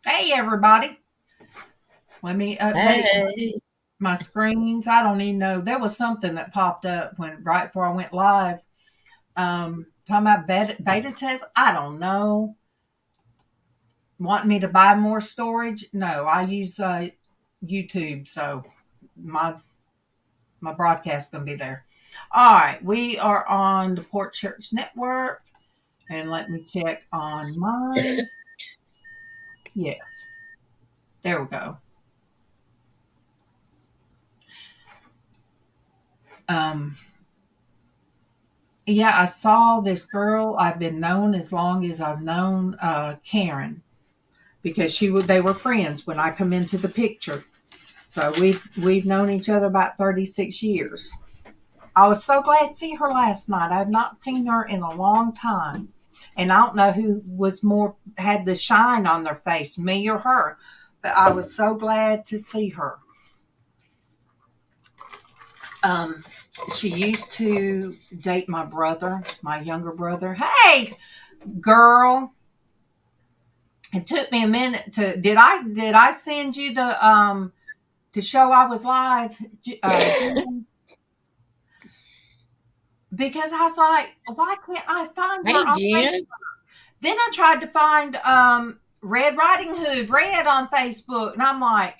Hey, everybody. Let me update Hey, my screens. I don't even know. There was something that popped up when right before I went live. Talking about beta test. I don't know. Want me to buy more storage? No, I use YouTube, so my my broadcast gonna be there. All right, we are on the Port Church Network, and let me check on mine. Yes, there we go. Um, Yeah, I saw this girl I've been known as long as I've known Karen because they were friends when I come into the picture. So we've known each other about 36 years. I was so glad to see her last night. I've not seen her in a long time. And I don't know who was more had the shine on their face, me or her. But I was so glad to see her. Um, she used to date my brother, my younger brother. Hey, girl, it took me a minute to did I send you the to show I was live, Jen? Because I was like, why can't I find her hey, on Facebook? Jen. Then I tried to find Red Riding Hood Red on Facebook, and I'm like,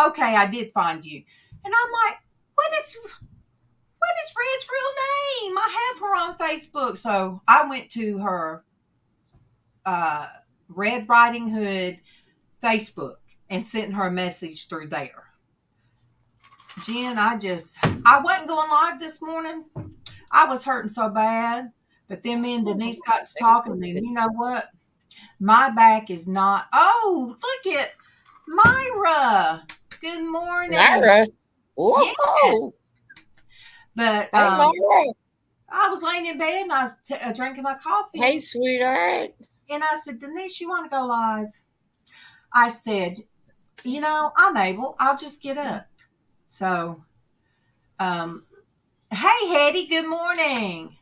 okay, I did find you, and I'm like, what is Red's real name? I have her on Facebook, so I went to her uh, Red Riding Hood Facebook and sent her a message through there. Jen, I wasn't going live this morning. I was hurting so bad. But then me and Denise got to talking, and you know what? My back is not. Oh, look at Myra. Good morning. Myra. Yeah. Whoa. But Hey, Myra. I was laying in bed and I was drinking my coffee. Hey, sweetheart. And I said, Denise, you want to go live? I said, I'm able. I'll just get up. So, um, hey, Hetty, good morning.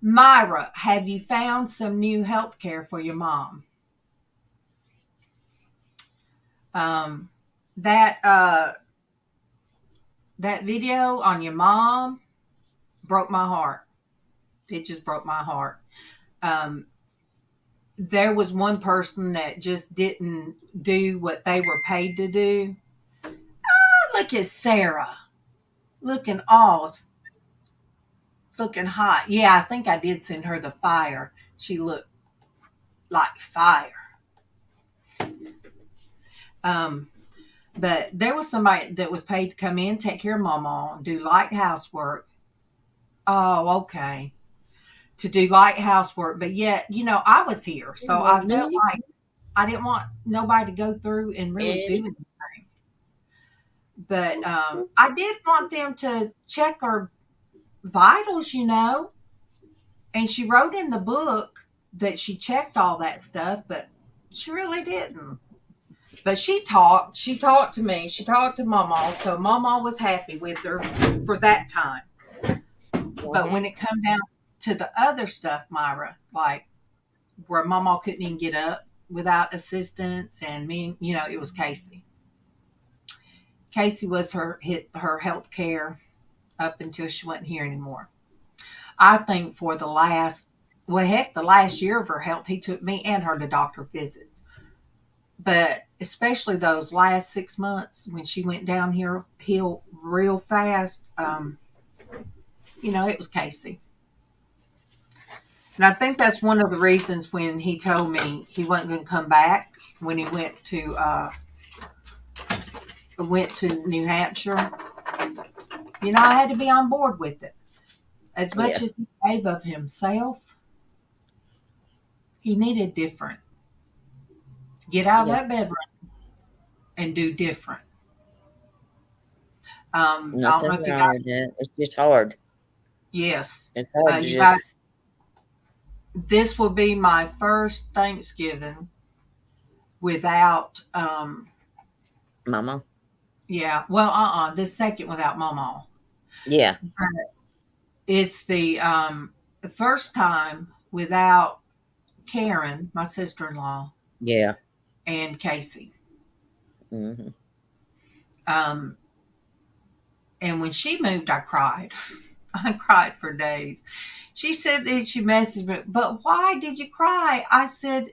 Myra, have you found some new health care for your mom? Um, that that video on your mom broke my heart. It just broke my heart. Um, there was one person that just didn't do what they were paid to do. Oh, look at Sarah, looking all looking hot. Yeah, I think I did send her the fire. She looked like fire. Um, But there was somebody that was paid to come in, take care of mama, do light housework. Oh, okay. To do light housework. But yet, I was here. You So I want felt me? like I didn't want nobody to go through and really do Eddie. anything. But I did want them to check her vitals. And she wrote in the book that she checked all that stuff, but she really didn't. But she talked. She talked to me. She talked to Mama. So Mama was happy with her for that time. But Mm-hmm. when it come down to the other stuff, Myra, like where Mama couldn't even get up without assistance, and me, it was Casey. Casey was her health care up until she wasn't here anymore. I think for the last, well, heck, the last year of her health, he took me and her to doctor visits. But especially those last 6 months when she went down here hill real fast, it was Casey. And I think that's one of the reasons when he told me he wasn't going to come back when he went to New Hampshire. I had to be on board with it. As much Yeah. as he gave of himself, he needed different. Get out of Yeah. that bedroom and do different. I don't know Nothing if you wrong got. with that. It's just hard. Yes, It's hard to you got. just, This will be my first Thanksgiving without. Mama. Yeah. Well, this second without Mama. Yeah. It's the first time without Karen, my sister-in-law. Yeah. and Casey. Mm-hmm. Um, and when she moved, I cried. I cried for days. She said that she messaged me, but why did you cry? I said,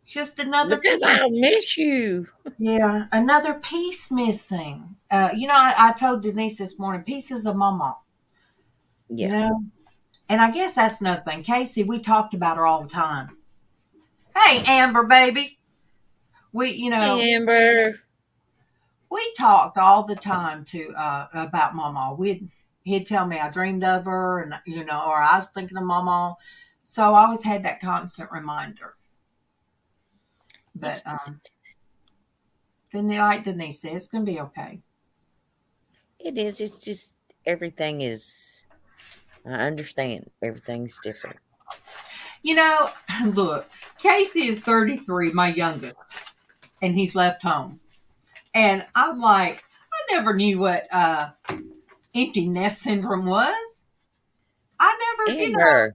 just another Because piece. I'll miss you. Yeah, another piece missing. I told Denise this morning, pieces of mama, you Yeah. know? And I guess that's nothing. Casey, we talked about her all the time. Hey, Amber, baby. We, you know, Hey, Amber. we talked all the time to about Mama. He'd tell me I dreamed of her, and or I was thinking of Mama. So I always had that constant reminder. But It's, then, like Denise said, it's gonna be okay. it is. It's just everything is. I understand. Everything's different. You know, look, Casey is 33, my youngest, and he's left home, and I'm like, I never knew what empty nest syndrome was. I never, Amber.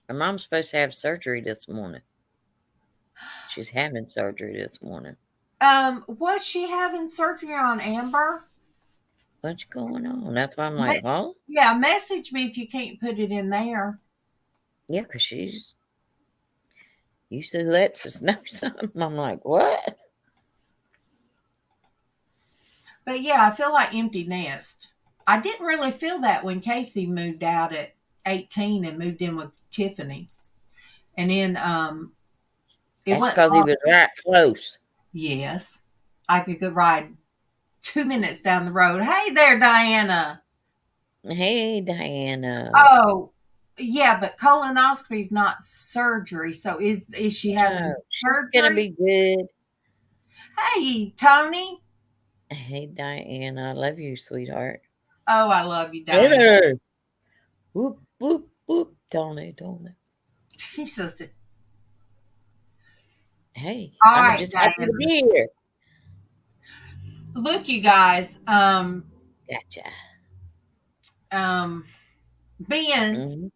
Her mom's supposed to have surgery this morning. She's having surgery this morning. was she having surgery on Amber? What's going on? That's why I'm like, Me- huh? Yeah, message me if you can't put it in there. Yeah, because she's usually lets us know something. I'm like, what? But yeah, I feel like empty nest. I didn't really feel that when Casey moved out at 18 and moved in with Tiffany. And then it That's went because he long. was right close. Yes. I could go ride 2 minutes down the road. Hey there, Diana. Hey, Diana. Oh, yeah, but colonoscopy is not surgery. So is she No, having she's gonna surgery? be good. Hey, Tony. Hey, Diana. I love you, sweetheart. Oh, I love you, Diana. Hey. Whoop, whoop, whoop. Tony, Tony. She's just Hey, all I'm right, just happy Diana. to be here. Look, you guys. Gotcha. Um, Ben, Hmm.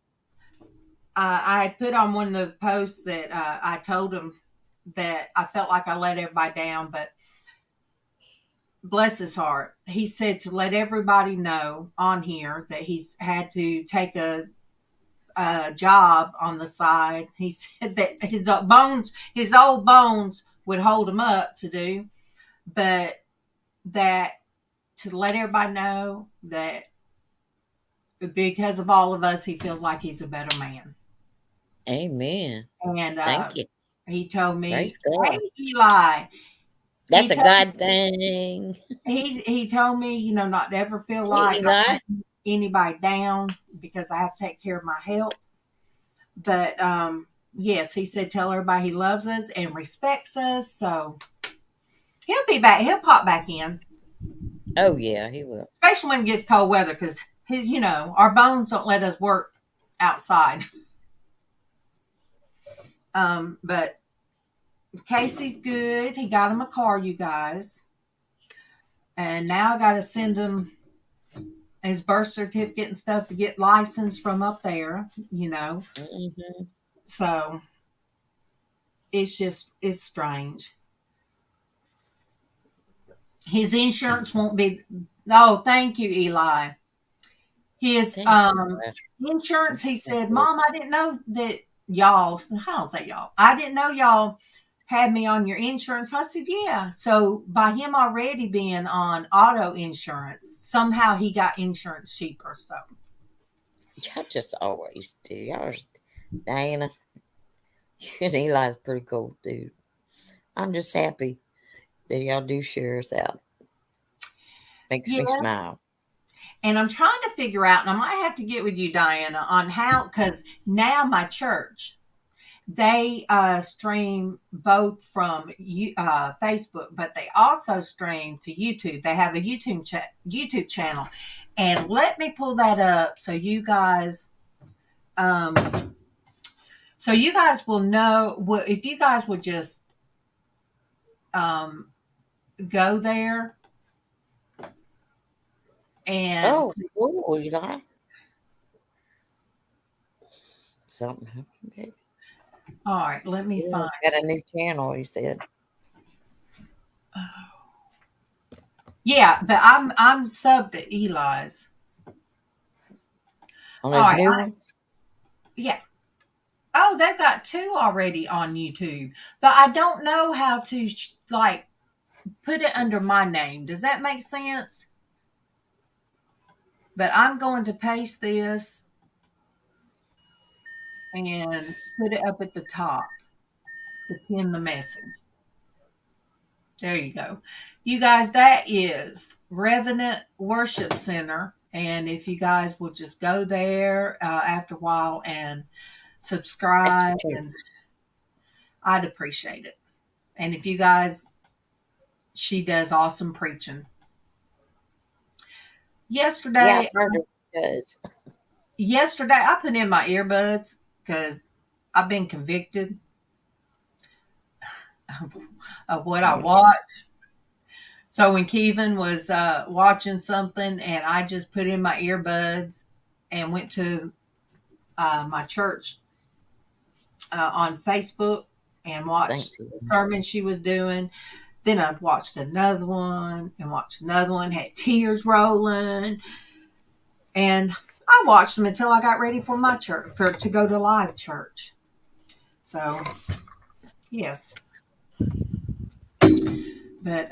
I had put on one of the posts that I told him that I felt like I let everybody down, but bless his heart, he said to let everybody know on here that he's had to take a job on the side. He said that his old bones would hold him up to do, but that to let everybody know that because of all of us, he feels like he's a better man. Amen. And Thank you. he told me, Praise God. "Hey, Eli." That's He a told God thing. he told me, not to ever feel Hey, like I'm Eli. letting anybody down because I have to take care of my health. But yes, he said tell everybody he loves us and respects us. So he'll be back. He'll pop back in, Oh, yeah, he will. especially when it gets cold weather because our bones don't let us work outside. But Casey's good. He got him a car, you guys. And now I got to send him his birth certificate and stuff to get licensed from up there. Hmm. So it's strange. His insurance won't be. Oh, thank you, Eli. His Thanks, Eli. insurance. He said, "Mom, I didn't know that y'all. I don't say y'all. I didn't know y'all had me on your insurance." I said, "Yeah." So by him already being on auto insurance, somehow he got insurance cheaper. So Y'all just always do. Diana, you and Eli's pretty cool, dude. I'm just happy that y'all do share us out. Makes me yeah. smile. And I'm trying to figure out, and I might have to get with you, Diana, on how, because now my church, they stream both from Facebook, but they also stream to YouTube. They have a YouTube channel, and let me pull that up um, so you guys will know. If you guys would just um, go there and Oh, cool, Eli. Something happened, baby. All right, let me Yeah, find. he's got a new channel, he said. Yeah, but I'm subbed to Eli's. On All his right, new one? yeah. Oh, they've got two already on YouTube, but I don't know how to like put it under my name. Does that make sense? But I'm going to paste this and put it up at the top to pin the message. There you go. You guys, that is Revenant Worship Center. And if you guys will just go there after a while and That's subscribe, the church. and I'd appreciate it. And if you guys, she does awesome preaching. Yeah, Yesterday, I've heard it does. yesterday I put in my earbuds because I've been convicted of what I watched. So when Kevin was watching something, and I just put in my earbuds and went to my church on Facebook and watched Thanks. He the sermon she was doing. Then I watched another one and watched another one, had tears rolling. And I watched them until I got ready for my church, to go to live church. So, yes. But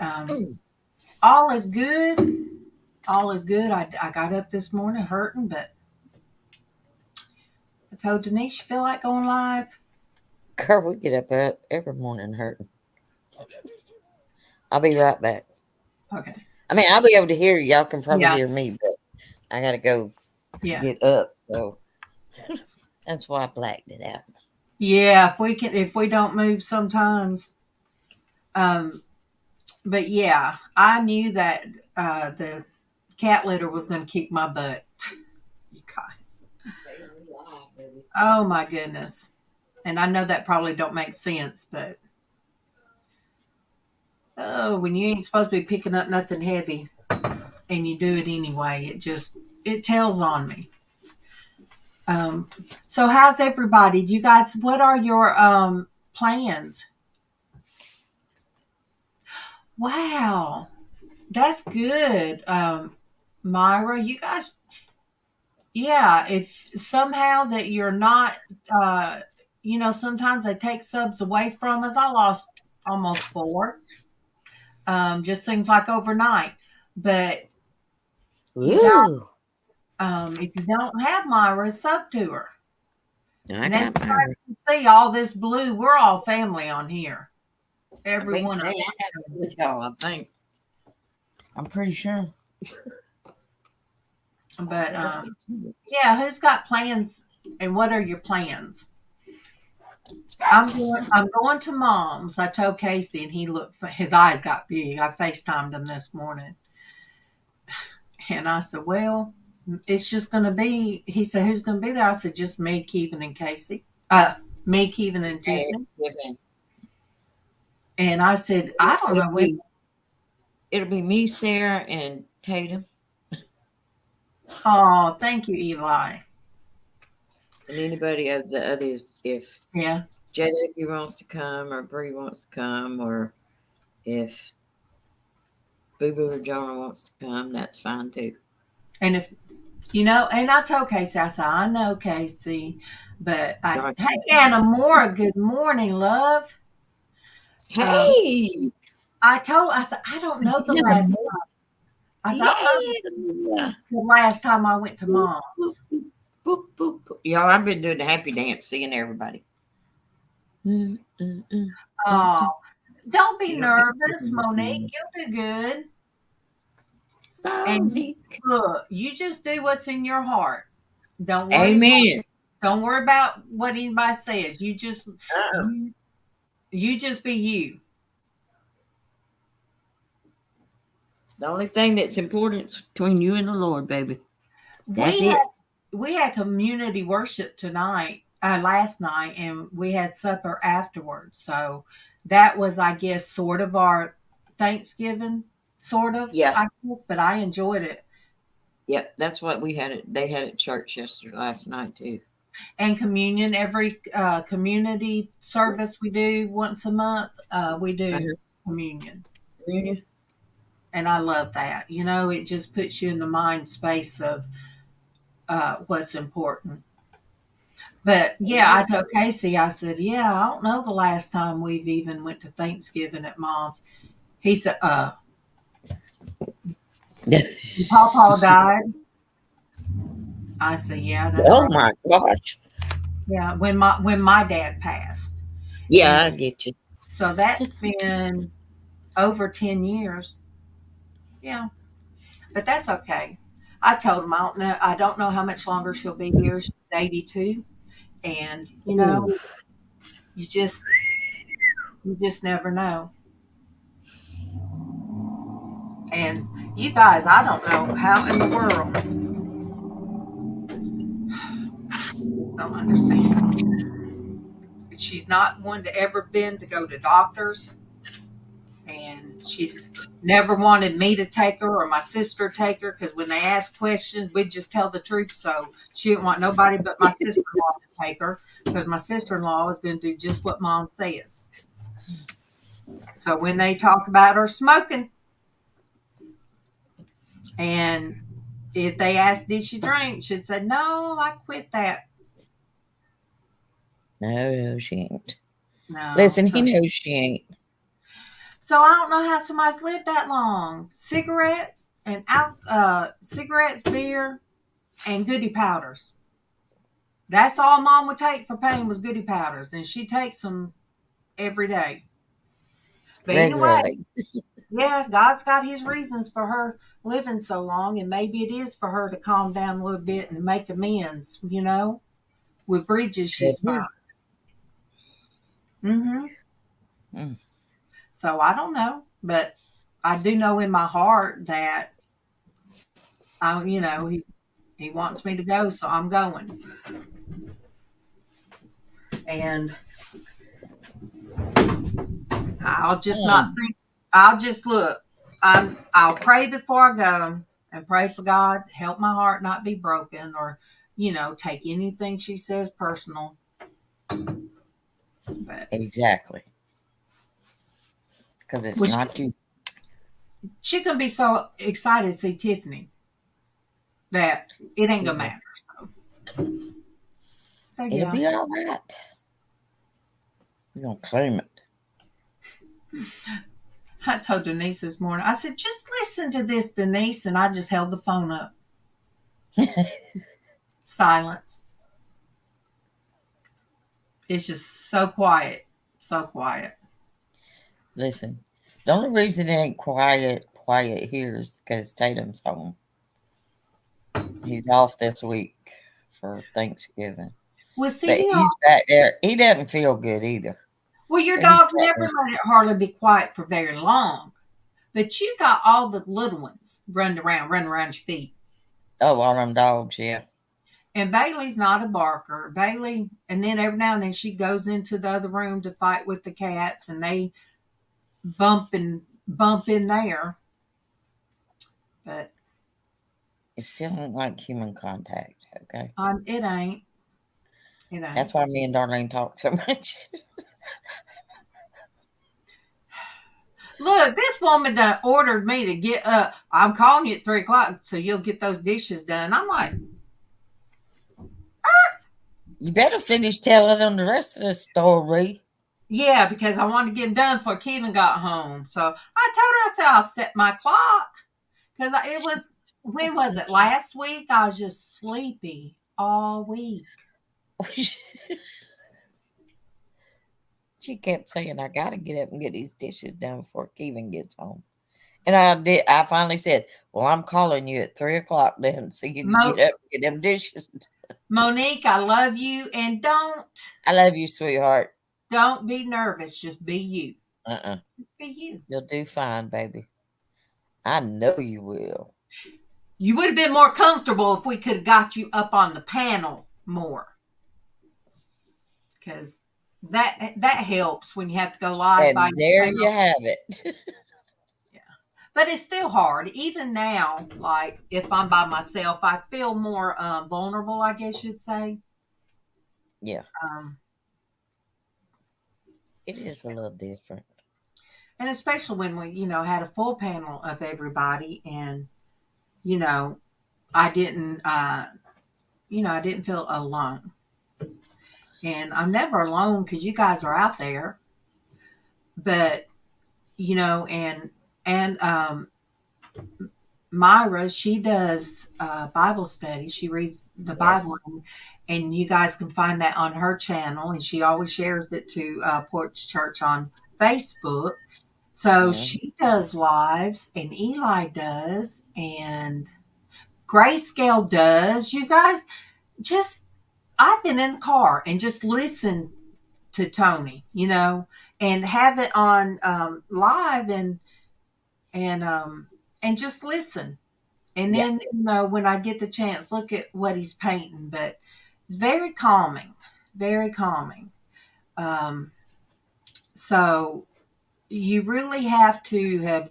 all is good. All is good. I got up this morning hurting, but I told Denise, you feel like going live? Girl, we get up every morning hurting. I'll be right back. Okay. I mean, I'll be able to hear you. Y'all can probably Yeah. hear me, but I gotta go Yeah. get up. So that's why I blacked it out. Yeah. If we don't move sometimes. Um, but yeah, I knew that the cat litter was going to kick my butt. You guys. Oh my goodness. And I know that probably don't make sense, but oh, when you ain't supposed to be picking up nothing heavy and you do it anyway, it tells on me. Um, so how's everybody? You guys, what are your plans? Wow, that's good. Myra, you guys, yeah, if somehow that you're not, uh, sometimes they take subs away from us. I lost almost four. Just seems like overnight. But you got, Ooh, if you don't have Myra, sub to her. I And as got you my. guys can see, all this blue, we're all family on here. I've Every been one of saying us. I got it with y'all. I think. I'm pretty sure. But yeah, who's got plans and what are your plans? I'm going to mom's. I told Casey and his eyes got big. I FaceTimed him this morning. And I said, well, it's just gonna be, he said, who's gonna be there? I said, just me, Kevin, and Casey. Me, Kevin, and Hey, Tiffany. listen, And I said, I don't it'll know what. be it'll be me, Sarah, and Tatum, Oh, thank you, Eli. and anybody of the others. If Yeah. JW wants to come, or Bree wants to come, or if Boo Boo or Jonah wants to come, that's fine too. And if and I told Casey, I said, I know Casey, but Y'all hey, can- Anna Moore, good morning, love. Um, Hey, I said, I don't know the last time. I said, I don't know yeah. the last time I went to Boop, boop, mom's. boop, boop, boop. Y'all, I've been doing the happy dance, seeing everybody. Mm, mm, mm, mm, Oh, mm. don't be You don't need nervous, Monique. to. You'll do good. And Monique. look, you just do what's in your heart. Don't worry about Amen. don't worry about what anybody says. Uh-uh. You you just be you. The only thing that's important is between you and the Lord, baby. That's We had it. we had community worship tonight, last night, and we had supper afterwards. So that was, I guess, sort of our Thanksgiving, sort of, Yeah. I guess, but I enjoyed it. Yep. That's what we had. They had at church yesterday, last night too. And communion, every community service we do once a month, we do Uh-huh. communion. Mhm. And I love that. You know, it just puts you in the mind space of what's important. But yeah, I told Casey, I said, yeah, I don't know the last time we've even went to Thanksgiving at Mom's. He said, Papa died. I said, yeah, that's Oh right. my gosh. Yeah, when my dad passed. And Yeah, I get you. so that's been over 10 years. Yeah, but that's okay. I told him I don't know how much longer she'll be here. She's 82, and Ooh. you just you just never know. And you guys, I don't know how in the world don't understand. She's not one to ever been to go to doctors, and she never wanted me to take her or my sister to take her because when they asked questions, we'd just tell the truth. So she didn't want nobody but my sister-in-law to take her because my sister-in-law is going to do just what Mom says. So when they talk about her smoking, and if they ask, did she drink? She'd say, no, I quit that. No, no, she ain't. No. Listen, he So, knows she ain't. so I don't know how somebody's lived that long. Cigarettes, beer, and goody powders. That's all Mom would take for pain was goody powders, and she takes them every day. But anyway, Regularly. yeah, God's got His reasons for her living so long, and maybe it is for her to calm down a little bit and make amends. With bridges she's Could burned. be. Hmm. Mm. So I don't know, but I do know in my heart that he wants me to go, so I'm going. And I'll just not Um, think. I'll just look. I'll pray before I go and pray for God help my heart not be broken or take anything she says personal. But exactly. Because it's well, not you. she can be so excited to see Tiffany that it ain't gonna Yeah. matter. So It'll yeah. be all right. We're going to claim I told Denise this morning. I said, just listen to this, Denise, and I just held the phone up. it. Silence. It's just so quiet. So quiet. Listen, the only reason it ain't quiet here is because Tatum's home. He's off this week for Thanksgiving. Well, But see, he's back there. He doesn't feel good either. well, your But he's dogs back never there. let it hardly be quiet for very long. But you got all the little ones running around your feet. Oh, all them dogs, yeah. And Bailey's not a barker. Bailey, and then every now and then she goes into the other room to fight with the cats, and they bump in there. But It still don't like human contact, okay? it ain't. It That's ain't. why me and Darlene talk so much. Look, this woman done ordered me to get up. I'm calling you at 3 o'clock so you'll get those dishes done. I'm like, You better finish telling them the rest of the story. yeah, because I wanted to get them done before Kevin got home. So I told her, I said, I'll set my clock. Because it was, when was it? Last week? I was just sleepy all week. She kept saying, I gotta get up and get these dishes done before Kevin gets home. And I did. I finally said, well, I'm calling you at 3 o'clock then so you can get Mo- up and get them dishes. Monique, I love you. And I love you, sweetheart. don't be nervous. Just be you. Uh-uh. Just be you. You'll do fine, baby. I know you will. You would have been more comfortable if we could have got you up on the panel more. Because that helps when you have to go live by And there yourself. you have it. Yeah. But it's still hard. Even now, like if I'm by myself, I feel more vulnerable, I guess you'd say. Yeah. Um, It is a little different. and especially when we, had a full panel of everybody, and you know, I didn't, I didn't feel alone. And I'm never alone because you guys are out there. But and Myra, she does Bible study. She reads the Bible, Yes. and you guys can find that on her channel. And she always shares it to Porch Church on Facebook. So Mm. she does lives, and Eli does, and Grayscale does. You guys just, I've been in the car and just listened to Tony, and have it on live, and and just listen. And Yeah. then, when I get the chance, look at what he's painting. But it's very calming, very calming. Um, so you really have to have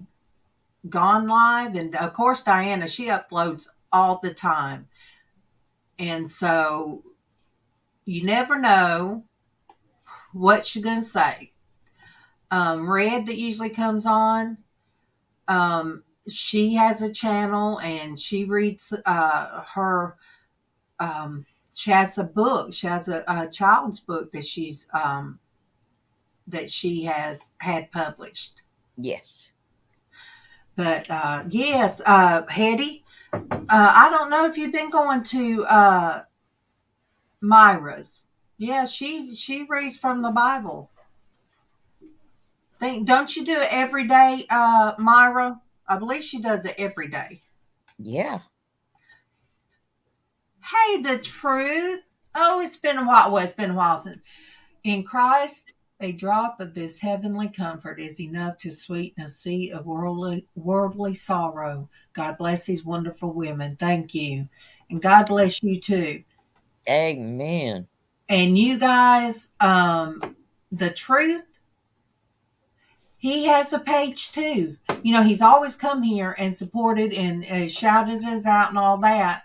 gone live. And of course, Diana, she uploads all the time. And so you never know what she's going to say. Red, that usually comes on, she has a channel, and she reads her she has a book. She has a child's book that she has had published. Yes. But yes, Hetty, I don't know if you've been going to Myra's. Yeah, she reads from the Bible. Don't you do it every day, Myra? I believe she does it every day. Yeah. Hey, the truth. Oh, it's been a while. Well, it's been a while since. In Christ, a drop of this heavenly comfort is enough to sweeten a sea of worldly sorrow. God bless these wonderful women. Thank you. And God bless you too. Amen. And you guys, the truth, he has a page too. He's always come here and supported and shouted us out and all that.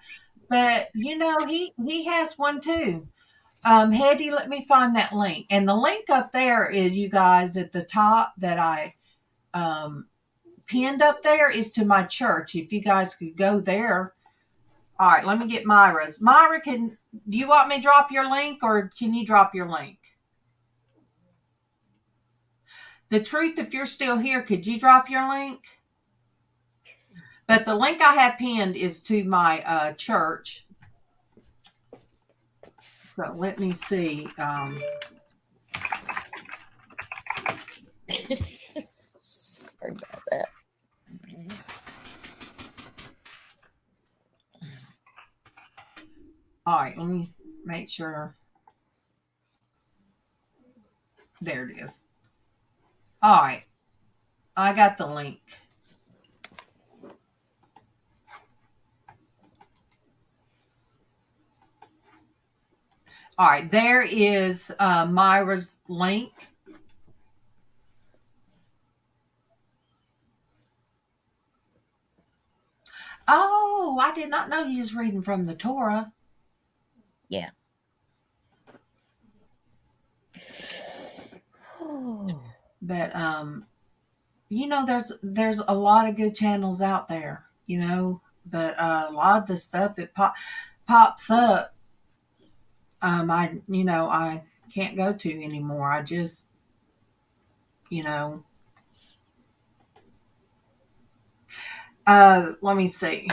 But he has one too. Hetty, let me find that link. And the link up there is, you guys, at the top that I um, pinned up there, is to my church. If you guys could go there. All right, let me get Myra's. Myra, do you want me to drop your link, or can you drop your link? The truth, if you're still here, could you drop your link? But the link I have pinned is to my church. So let me see. Sorry about that. All right, let me make sure. There it is. All right, I got the link. All right, there is Myra's link. Oh, I did not know you was reading from the Torah. Yeah. Oh. But there's a lot of good channels out there, but a lot of the stuff it pops up, I can't go to anymore. I just, you know, let me see.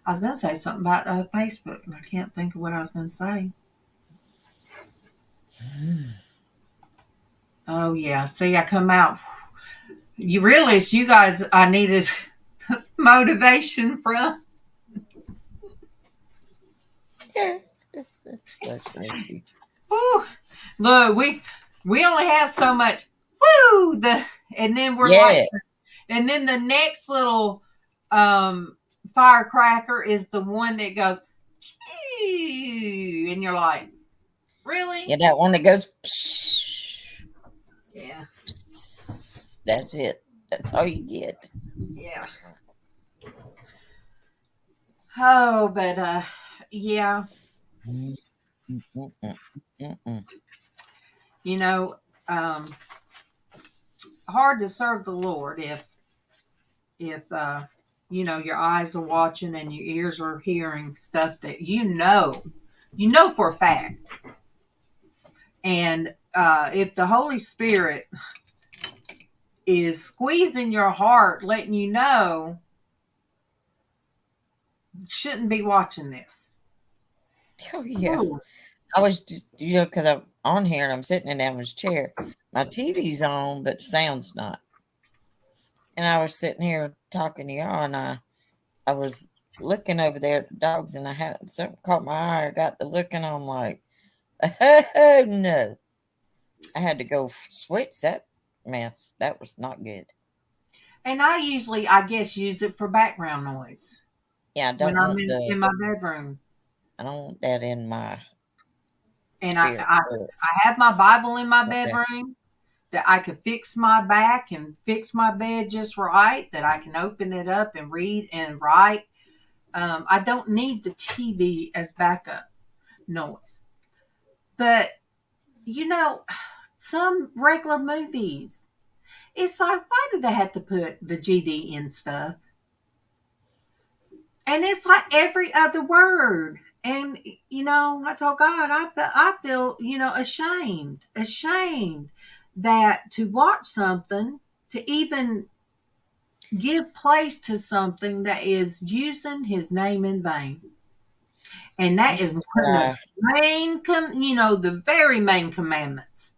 I was going to say something about Facebook, and I can't think of what I was going to say. Oh yeah, see, I come out. You realize, you guys, I needed motivation from. That's nasty. Woo. Look, we only have so much. Woo! And then we're like, Yeah. and then the next little firecracker is the one that goes, and you're like, really? Yeah, that one that goes. Psh, Yeah, psh, that's it. That's all you get. yeah. Oh, but yeah. Mm-mm, mm-mm. You know, um, hard to serve the Lord if your eyes are watching and your ears are hearing stuff that you know for a fact. And if the Holy Spirit is squeezing your heart, letting you know, shouldn't be watching this. Oh, yeah. Ooh. I was just, because I'm on here and I'm sitting in Evan's chair. My TV's on, but the sound's not. And I was sitting here talking to y'all, and I was looking over there at the dogs, and I had something caught my eye. I got to looking, I'm like, oh no. I had to go switch that mess. That was not good. And I usually, I guess, use it for background noise Yeah, when I'm in my bedroom. I don't want that in my And spirit. I have my Bible in my Okay. bedroom that I could fix my back and fix my bed just right, that I can open it up and read and write. I don't need the TV as backup noise. But, you know, some regular movies, it's like, why do they have to put the GD in stuff? And it's like every other word. And I told God, I feel ashamed that to watch something, to even give place to something that is using His name in vain, and that This is is one of why the the very main commandments.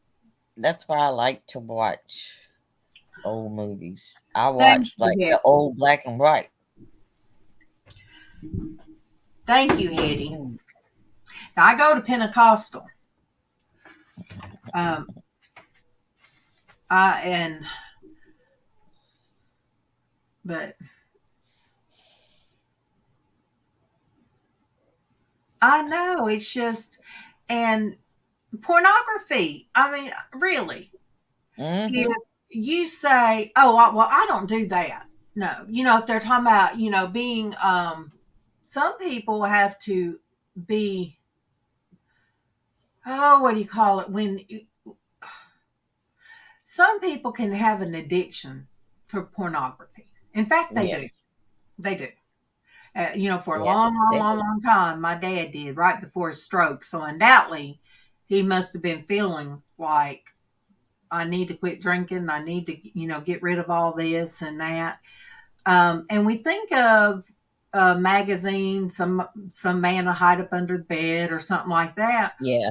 that's why I like to watch old movies. I Thank watch you, like Hetty. the old black and white. Thank you, Hetty. Mm. Now I go to Pentecostal. Um, I and but I know it's just and pornography. I mean, really, if Mm-hmm. you say, "Oh, well, I don't do that," no, if they're talking about, being, some people have to be, oh, what do you call it? When some people can have an addiction to pornography. In fact, they Yeah. do. They do. For a Yeah. long, long, They long, do. long time, my dad did right before his stroke. So undoubtedly, he must have been feeling like I need to quit drinking. I need to, get rid of all this and that. And we think of a magazine, some man will hide up under the bed or something like that. Yeah.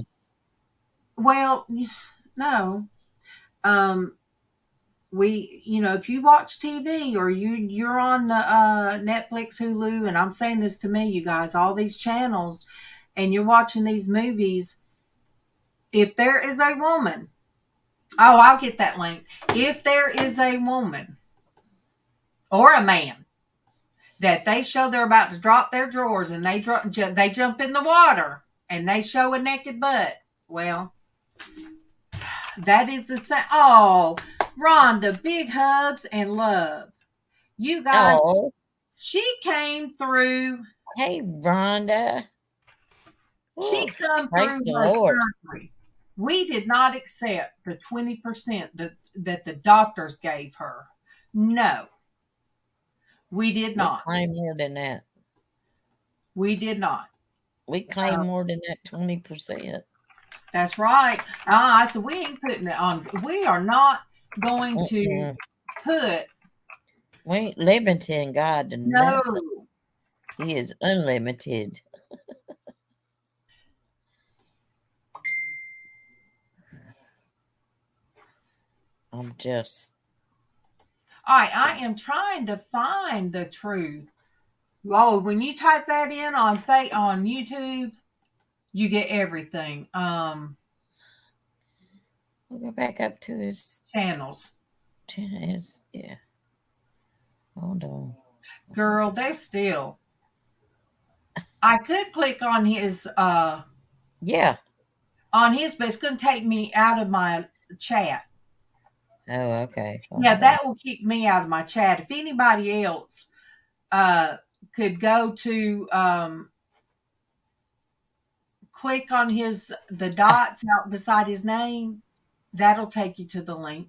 Well, no. Um, if you watch TV or you're on the Netflix, Hulu, and I'm saying this to me, you guys, all these channels, and you're watching these movies. If there is a woman, oh, I'll get that link. If there is a woman or a man that they show they're about to drop their drawers and they jump in the water and they show a naked butt. Well, that is the same. Oh, Rhonda, big hugs and love. You guys, Oh, she came through. hey, Rhonda. She Oh, come praise through the her Lord. surgery. We did not accept the 20% that the doctors gave her. No, we did We not. claim more than that. We did not. We claim more than that 20%. That's right. I said, we ain't putting it on. We are not going to Mm-mm. put, We ain't limiting God to nothing. no. He is unlimited. I'm just, All right, I am trying to find the truth. Oh, when you type that in on YouTube, you get everything. we'll go back up to Channels. yeah. Hold on. Girl, they still. I could click Yeah. on his, but it's going to take me out of my chat. Oh, okay. Yeah, Hold on. that will kick me out of my chat. If anybody else uh, could go to click on the dots out beside his name, that'll take you to the link.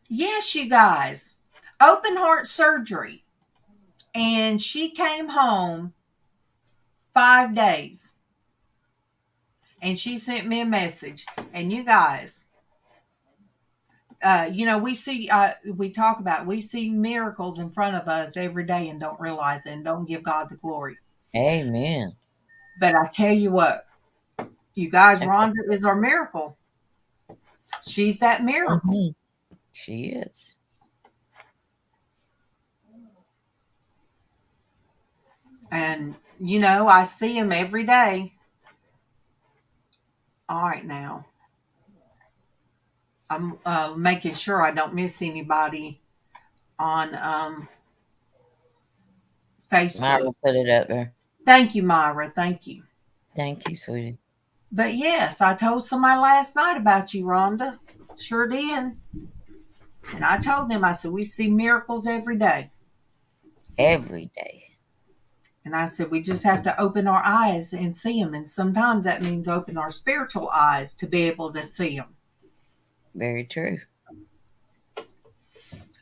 Yes, you guys. Open heart surgery. And she came home 5 days. And she sent me a message. And you guys, we talk about, we see miracles in front of us every day and don't realize it and don't give God the glory. Amen. But I tell you what, you guys, Okay. Rhonda is our miracle. She's that miracle. Mhm. She is. And, I see him every day. All right, now. I'm making sure I don't miss anybody on Facebook. Myra put it up there. Thank you, Myra. Thank you. Thank you, sweetie. But yes, I told somebody last night about you, Rhonda. Sure did. And I told them, I said, we see miracles every day. Every day. And I said, we just have to open our eyes and see them. And sometimes that means open our spiritual eyes to be able to see them. Very true.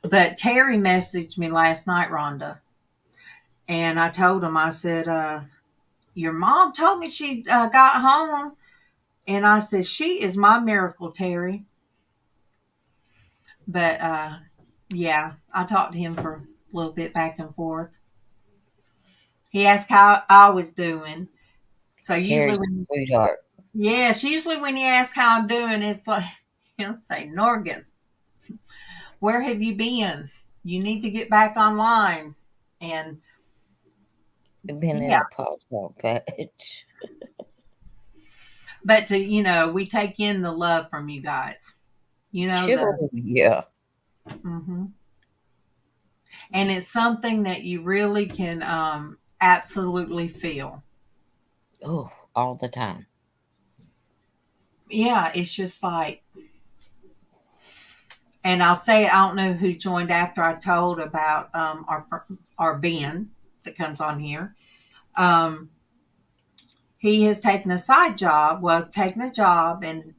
But Terry messaged me last night, Rhonda. And I told him, I said, your mom told me she got home. And I said, she is my miracle, Terry. But yeah, I talked to him for a little bit back and forth. He asked how I was doing. So usually Terry's a when, sweetheart. yes, usually when you ask how I'm doing, it's like, he'll say, Norgus, where have you been? You need to get back online. And We've been in yeah, the Postal patch. but we take in the love from you guys. Sure, yeah. Mhm. And it's something that you really can absolutely feel. Oh, all the time. Yeah, it's just like, and I'll say, I don't know who joined after I told about our Ben that comes on here. Um, he has taken a side job, taken a job, and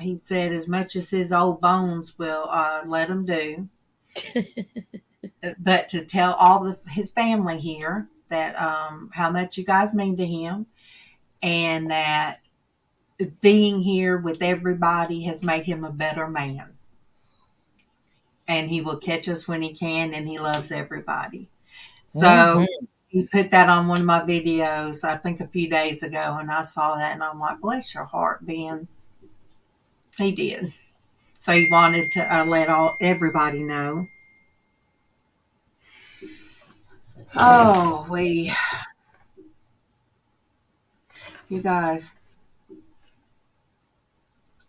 he said as much as his old bones will let him do, but to tell his family here that how much you guys mean to him, and that being here with everybody has made him a better man. And he will catch us when he can, and he loves everybody. So Hmm. he put that on one of my videos, I think a few days ago, and I saw that, and I'm like, bless your heart, Ben. He did. So he wanted to let everybody know. Oh, you guys.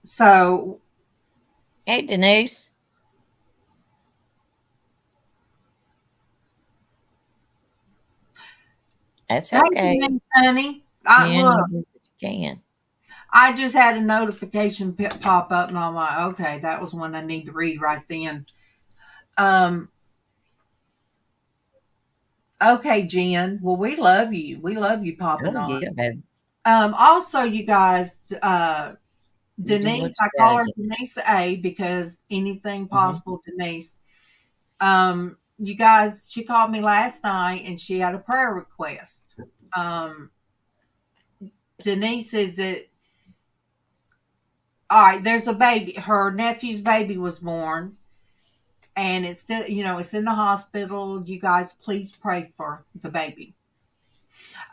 So, Hey, Denise. That's hey, okay. Denise, honey. You Look, do what you can. I just had a notification pop up, and I'm like, okay, that was one I need to read right then. Um, okay, Jen. Well, we love you. We love you popping Oh, on. yeah, baby. Also, you guys, You do what Denise, I you call gotta her do. Denise A because anything Hmm. possible, Denise. You guys, she called me last night and she had a prayer request. Um, Denise is it. All right, there's a baby. Her nephew's baby was born, and it's still, it's in the hospital. You guys, please pray for the baby.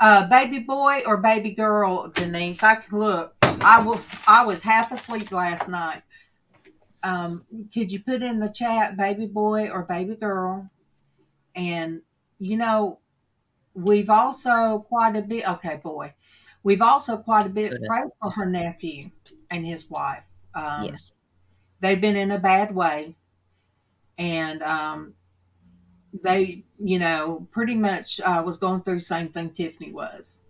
Baby boy or baby girl, Denise? I can look. I was half asleep last night. Could you put in the chat, baby boy or baby girl? And you know, we've also quite a bit. Okay, boy, we've also quite a That's bit what I prayed thought for you her said. nephew and his wife. Um, Yes. they've been in a bad way, and they, pretty much was going through the same thing Tiffany was,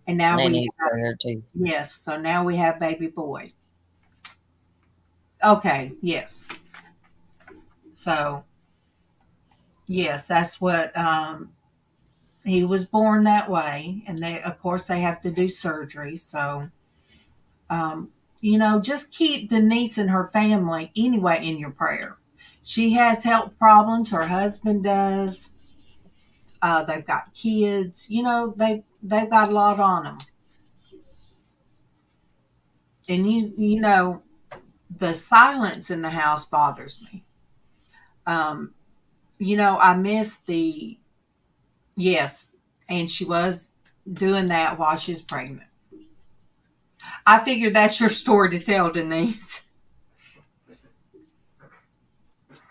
and now They we need prayer too. yes, so now we have baby boy. Okay, yes, so Yes, that's what he was born that way, and they, of course, they have to do surgery. So, um, just keep Denise and her family anyway in your prayer. She has health problems. Her husband does. They've got kids. They've got a lot on them, and the silence in the house bothers me. Um, I miss the yes, and she was doing that while she's pregnant. I figured that's your story to tell, Denise.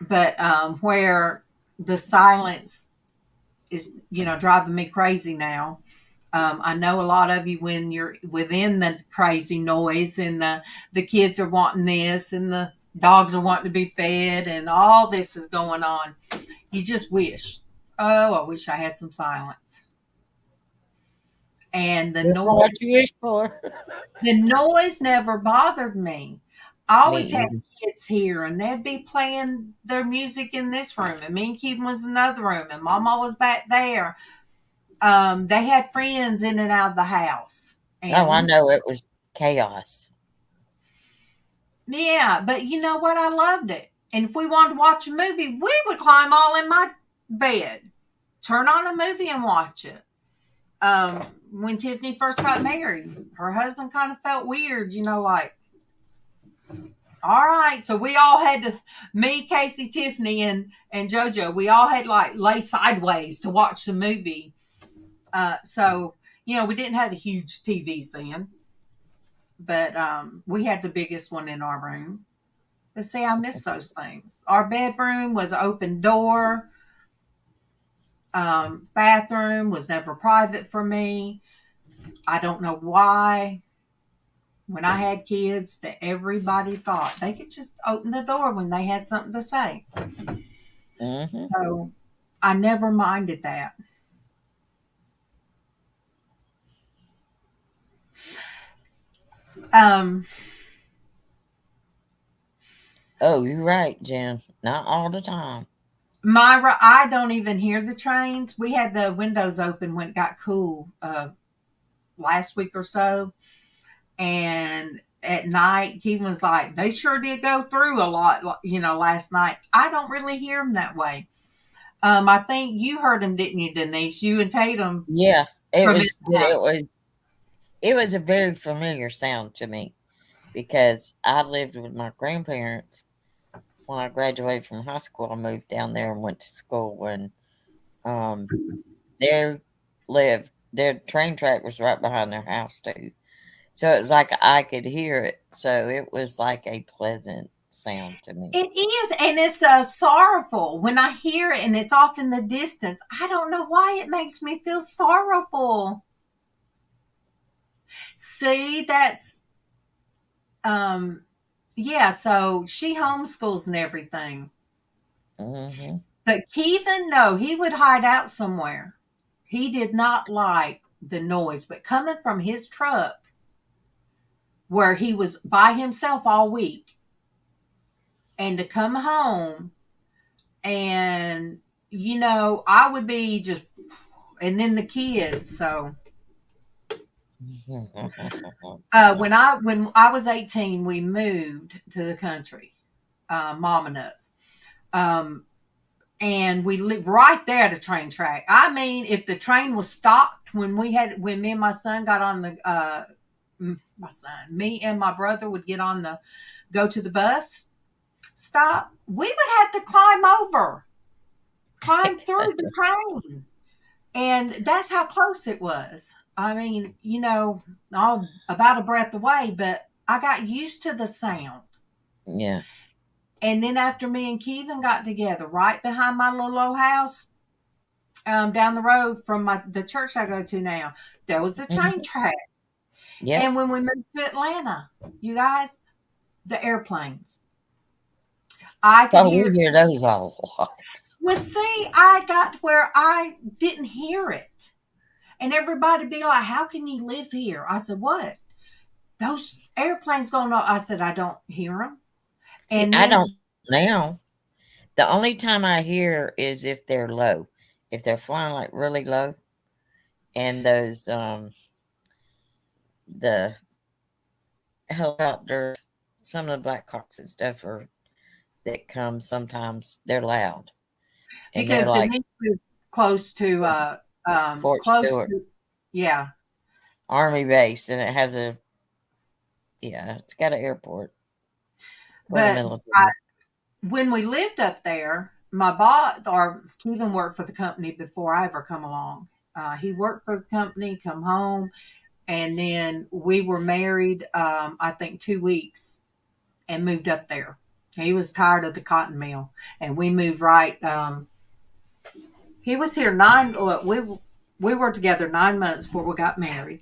But where the silence is, driving me crazy now. I know a lot of you, when you're within the crazy noise and the kids are wanting this and the dogs are wanting to be fed and all this is going on, you just wish, oh, I wish I had some silence. And the Careful noise, what you wish for. never bothered me. I Me always had either. kids here, and they'd be playing their music in this room, and me and Keaton was in another room, and Mama was back there. They had friends in and out of the house, Oh, I and know it was chaos. yeah, but you know what? I loved it. And if we wanted to watch a movie, we would climb all in my bed, turn on a movie, and watch it. When Tiffany first got married, her husband kind of felt weird, like, all right. So we all had to, me, Casey, Tiffany, and JoJo, we all had like lay sideways to watch the movie. So we didn't have the huge TVs then, but we had the biggest one in our room. But see, I miss those things. Our bedroom was an open door. Bathroom was never private for me. I don't know why. When I had kids, that everybody thought they could just open the door when they had something to say. Hmm. So I never minded that. Um, Oh, you're right, Jen. Not all the time. Myra, I don't even hear the trains. We had the windows open when it got cool last week or so. And at night, he was like, they sure did go through a lot, last night. I don't really hear them that way. I think you heard him, didn't you, Denise? You and Tatum Yeah, it from in was, but the house. it was a very familiar sound to me because I lived with my grandparents when I graduated from high school. I moved down there and went to school, and um, there their train track was right behind their house too. So it was like I could hear it. So it was like a pleasant sound to me. It is, and it's sorrowful when I hear it, and it's off in the distance. I don't know why it makes me feel sorrowful. See, that's um, yeah. So she homeschools and everything, Hmm. but Keevan, no, he would hide out somewhere. He did not like the noise, but coming from his truck where he was by himself all week, and to come home and I would be just, and then the kids. So when I was 18, we moved to the country, mom and us, um, and we lived right there at a train track. I mean, if the train was stopped when me and my son got on the my son, me and my brother would get on the go to the bus stop, we would have to climb through the train. And that's how close it was. I mean, all about a breath away, but I got used to the sound. Yeah. And then after me and Kevin got together, right behind my little old house, down the road from the church I go to now, there was a train Mhm. track. Yep. And when we moved to Atlanta, you guys, the airplanes, I could Oh, we hear. hear those a lot. Well, see, I got where I didn't hear it. And everybody be like, how can you live here? I said, what? Those airplanes going off. I said, I don't hear them. See, And I then, don't now. The only time I hear is if they're low. If they're flying like really low and those the helicopters, some of the Black Hawks and stuff are that come sometimes they're loud. And they're Because the like Denise was close to Fort close Stewart to, yeah. Army base and it has a yeah, it's got an airport for the But military. when we lived up there, my boss, or Kevin worked for the company before I ever come along. He worked for the company, come home, and then we were married. I think 2 weeks, and moved up there. He was tired of the cotton mill, and we moved right. He was here nine. Look, we were together 9 months before we got married.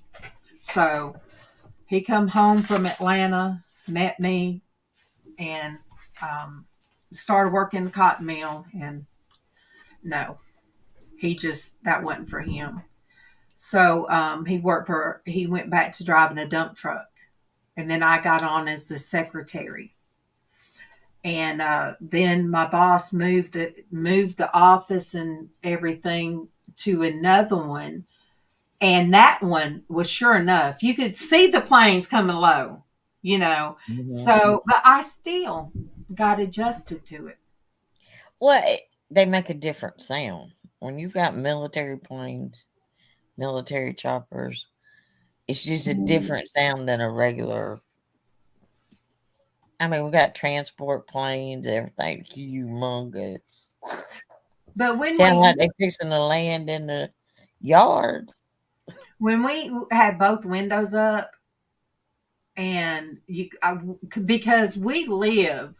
So he come home from Atlanta, met me, and started working the cotton mill. And no, he just that wasn't for him. So he went back to driving a dump truck, and then I got on as the secretary. And then my boss moved the office and everything to another one, and that one was sure enough you could see the planes coming low, you know. Hmm. So, but I still got adjusted to it. Well, they make a different sound when you've got military planes, military choppers. It's just a different sound than a regular. I mean, we got transport planes, everything humongous. But Sound like they fixing to land in the yard. when we had both windows up, and because we live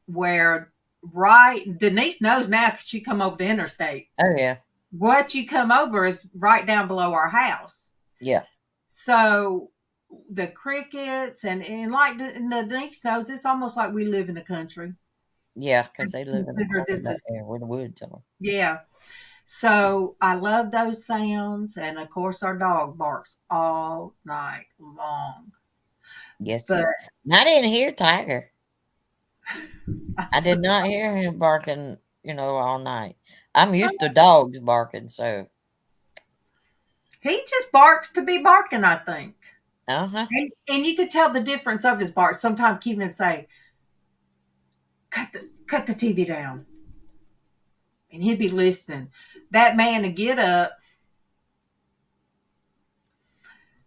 where, right, Denise knows now because she come over the interstate. Oh yeah, What you come over is right down below our house. yeah, So the crickets and like the Denise knows, it's almost like we live in the country. yeah, because they live in a Consider farm this back is, there where the woods are. yeah. So I love those sounds, and of course our dog barks all night long. But Yes, and I didn't hear Tiger. I'm I so, did not hear him barking. All night. I'm used to dogs barking, so he just barks to be barking, I think. uh huh. And you could tell the difference of his barks. Sometimes Kevin would say, cut the TV down. And he'd be listening. That man would get up,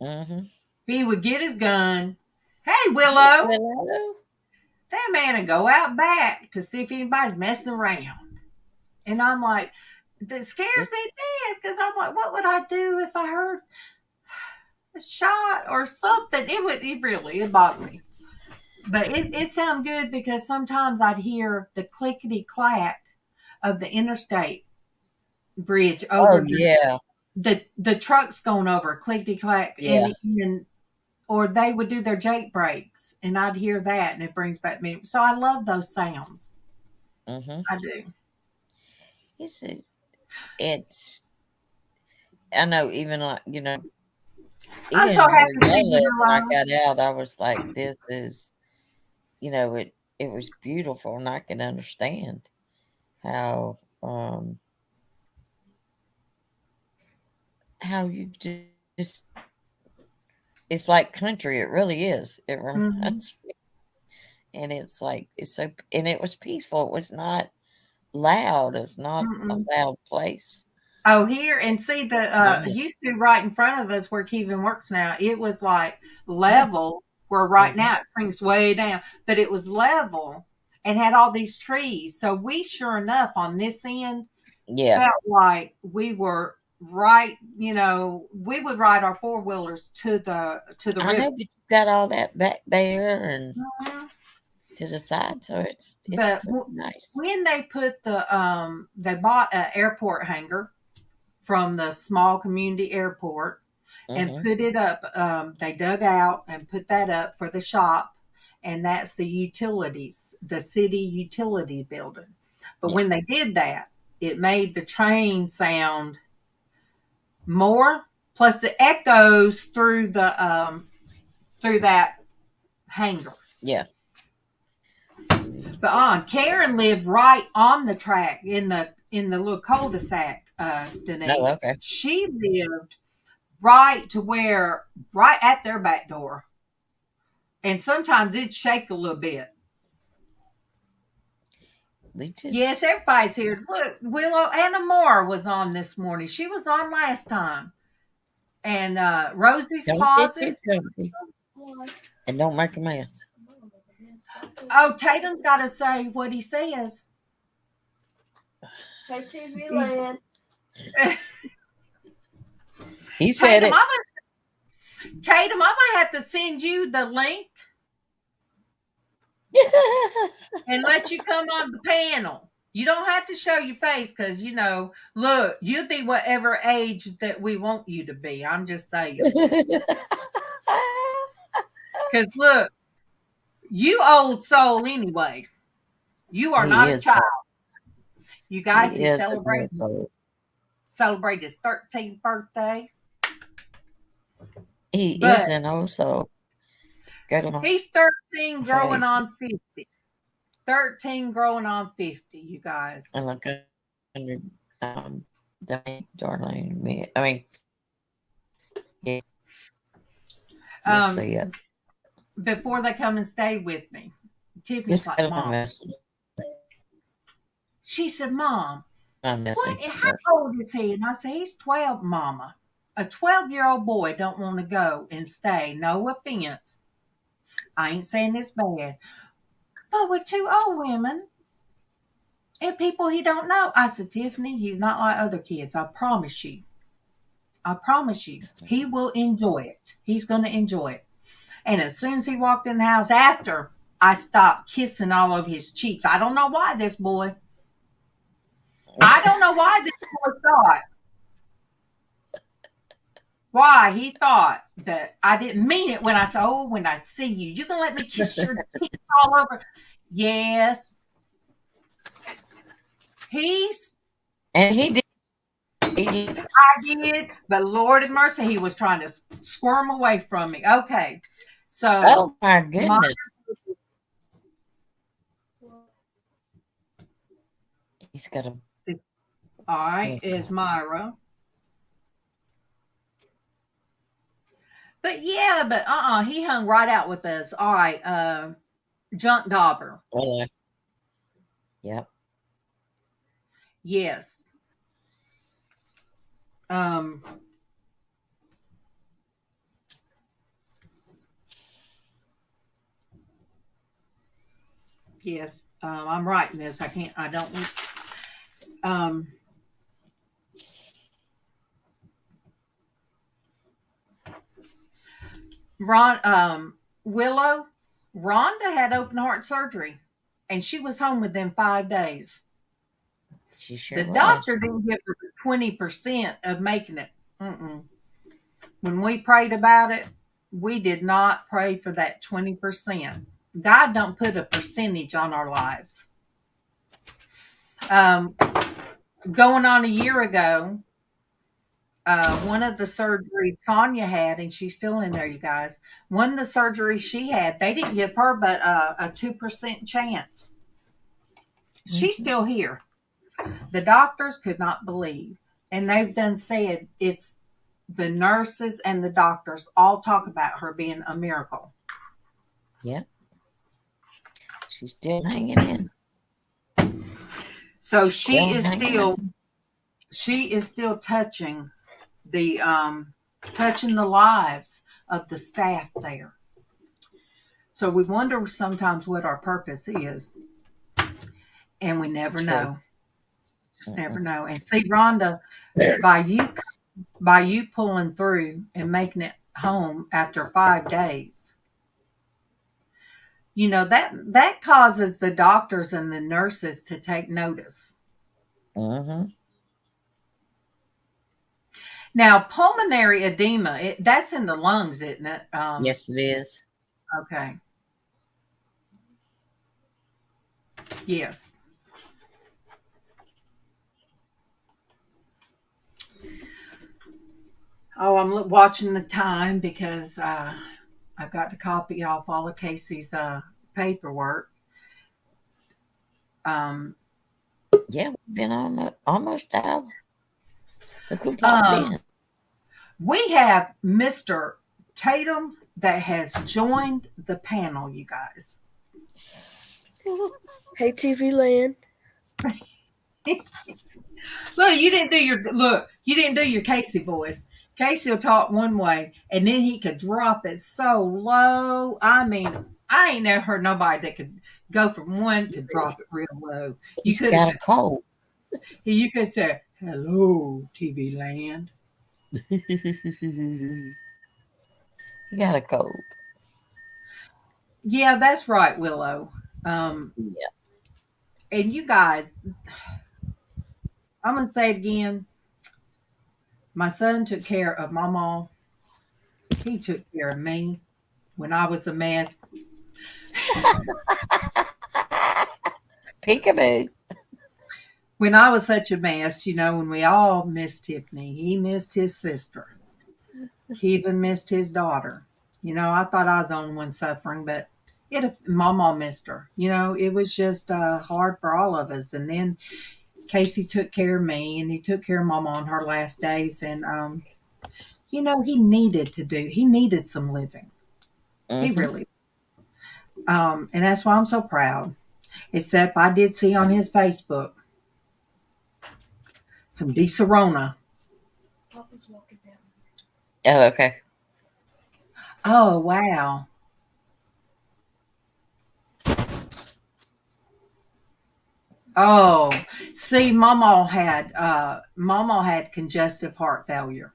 Mm-hmm. he would get his gun. Hey, Willow. Hello. That man would go out back to see if anybody's messing around. And I'm like, that scares me to death because I'm like, what would I do if I heard a shot or something? It bothered me. But it sounded good because sometimes I'd hear the clickety clack of the interstate bridge Oh over yeah, the trucks going over, clickety clack, yeah. and or they would do their Jake breaks, and I'd hear that, and it brings back me. So I love those sounds. Mm-hmm. I do. It's it's. I know. Even like I'm so even happy where to see y'all you, live. When I Lila. got out, I was like, "This is." It was beautiful, and I can understand how you just it's like country. It really is. It Mm-hmm. reminds me, and it's like it's so, and it was peaceful. It was not loud. It's not a Mm-mm. loud place. Oh, here and see the No. used to right in front of us where Kevin works now. It was like Yeah. level where right Hmm. now it sinks way down, but it was level and had all these trees. So we sure enough on this end Yeah. felt like we were right. We would ride our four wheelers to the I river. know, but you got all that back there and Mhm. to the side, so it's But pretty nice. when they bought an airport hangar from the small community airport and Hmm. put it up. They dug out and put that up for the shop, and that's the utilities, the city utility building. But Yeah. when they did that, it made the train sound more. Plus, it echoes through that hangar. Yeah. But Karen lived right on the track in the little cul-de-sac, Oh, Denise. okay. She lived right to where right at their back door. And sometimes it'd shake a little bit. We Yes, just everybody's here. Look, Willow Anna Moore was on this morning. She was on last time. And Rosie's don't get too Closet. comfy and don't make a mess. Oh, Tatum's got to say what he says. Hey, TV Land. He said Tatum, it. Tatum, I might have to send you the link and let you come on the panel. You don't have to show your face because, look, you'll be whatever age that we want you to be. I'm just saying. Because, look, you old soul anyway. You are not a child. You guys, he celebrate his 13th birthday. He is an old soul. He's 13 growing on 50. 13 growing on 50, you guys. And like Darlene, I mean, yeah. We'll see it. Before they come and stay with me, Tiffany's like, Mom. She said, Mom, how old is he? And I said, he's 12, Mama. A 12-year-old boy don't want to go and stay. No offense. I ain't saying this bad. But with two old women and people he don't know. I said, Tiffany, he's not like other kids. I promise you. I promise you. He will enjoy it. He's going to enjoy it. And as soon as he walked in the house after, I stopped kissing all of his cheeks. I don't know why this boy. I don't know why this boy thought. Why he thought that I didn't mean it when I said, oh, when I see you, you can let me kiss your cheeks all over. Yes. And he did. I did, but Lord have mercy, he was trying to squirm away from me. Okay. So. Oh, my goodness. He's got a. All right, is Myra. But yeah, he hung right out with us. All right, Junk Dauber. Oh, yep. Yes. Yes. I'm writing this. I don't. Willow, Rhonda had open heart surgery, and she was home within 5 days. She sure the doctor didn't give her 20% of making it. When we prayed about it, we did not pray for that 20%. God don't put a percentage on our lives. Going on a year ago, one of the surgeries Sonia had, and she's still in there, you guys. One of the surgeries she had, they didn't give her but a 2% chance. She's still here. The doctors could not believe, and they've done said it's the nurses and the doctors all talk about her being a miracle. Yep. She's still hanging in. So she is still touching the lives of the staff there. So we wonder sometimes what our purpose is, and we never know. Just never know. And see, Rhonda, by you pulling through and making it home after 5 days, that causes the doctors and the nurses to take notice. Now, pulmonary edema, that's in the lungs, isn't it? Yes, it is. Okay. Yes. Oh, I'm watching the time because I've got to copy off all of Casey's paperwork. Um, Yeah, we've been on almost an hour. Look who popped um, in. we have Mr. Tatum that has joined the panel, you guys. Hey, TV Land. You didn't do your Casey voice. Casey will talk one way, and then he could drop it so low. I mean, I ain't never heard nobody that could go from one to drop it real low. You He's could have got a said, cold. you could say, "Hello, TV land." He got a cold. Yeah, that's right, Willow. Um, Yeah. and you guys, I'm gonna say it again. My son took care of my mom. He took care of me when I was a mess. Peekaboo. When I was such a mess, when we all missed Tiffany, he missed his sister. He even missed his daughter. I thought I was the only one suffering, but Mama missed her. It was just hard for all of us. And then Casey took care of me, and he took care of Mama on her last days. And he needed some living. He Mm-hmm. really. And that's why I'm so proud. Except I did see on his Facebook some Serona. Oh, okay. Oh wow. Oh, see, Mama had congestive heart failure.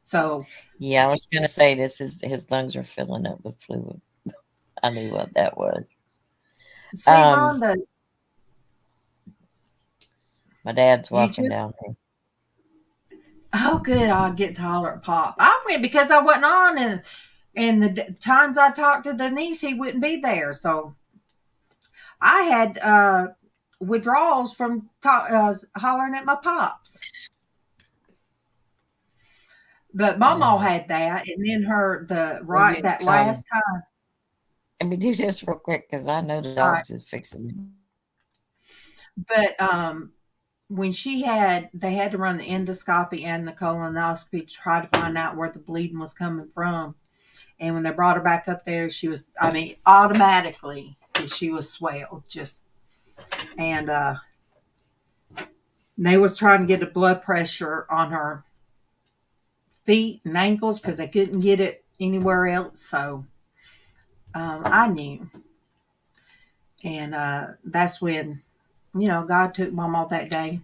So Yeah, I was gonna say this is his lungs are filling up with fluid. I knew what that was. see, Um, Rhonda, my dad's you walking just down here. oh good, I'll get to holler at Pop. I went because I wasn't on, and the times I talked to Denise, he wouldn't be there. So I had withdrawals from hollering at my pops. But Mama Uh, had that, and then let me that um, last time. let me do this real quick because I know the All right, dogs is fixing it. but when they had to run the endoscopy and the colonoscopy to try to find out where the bleeding was coming from. And when they brought her back up there, automatically she was swelled. And they was trying to get a blood pressure on her feet and ankles because they couldn't get it anywhere else. So I knew. And that's when, God took Mom off that day.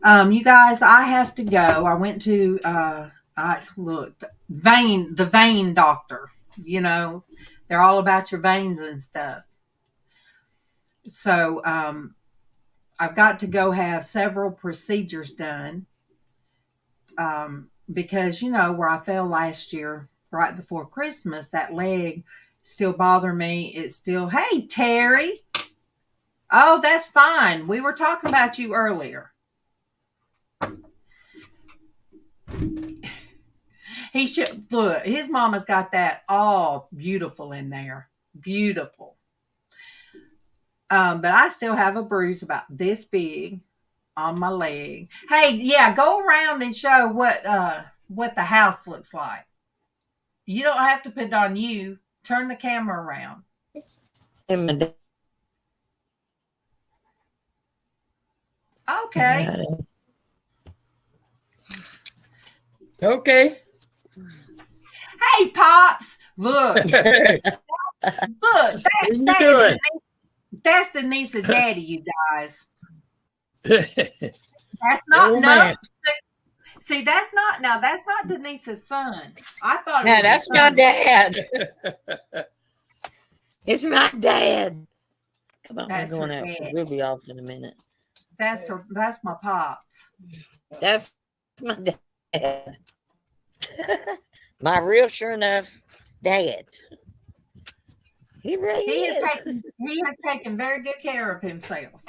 You guys, I have to go. I went to I look the vein doctor. They're all about your veins and stuff. So I've got to go have several procedures done because where I fell last year, right before Christmas, that leg still bothered me. It's still, hey Terry. Oh, that's fine. We were talking about you earlier. He should look. His mama's got that all beautiful in there, beautiful. But I still have a bruise about this big on my leg. Hey, yeah, go around and show what the house looks like. You don't have to put it on you. Turn the camera around. And my Okay. dad, Okay. Hey, pops. Look, What look. are you doing? That's Denise's daddy, you guys. The That's not old no. man. See, that's not Denise's son. I thought it no, was that's his my son. dad. It's my dad. Come on, we're That's her going out. dad. We'll be off in a minute. That's my pops. That's my dad. My real sure enough dad. He really is. He has taken very good care of himself.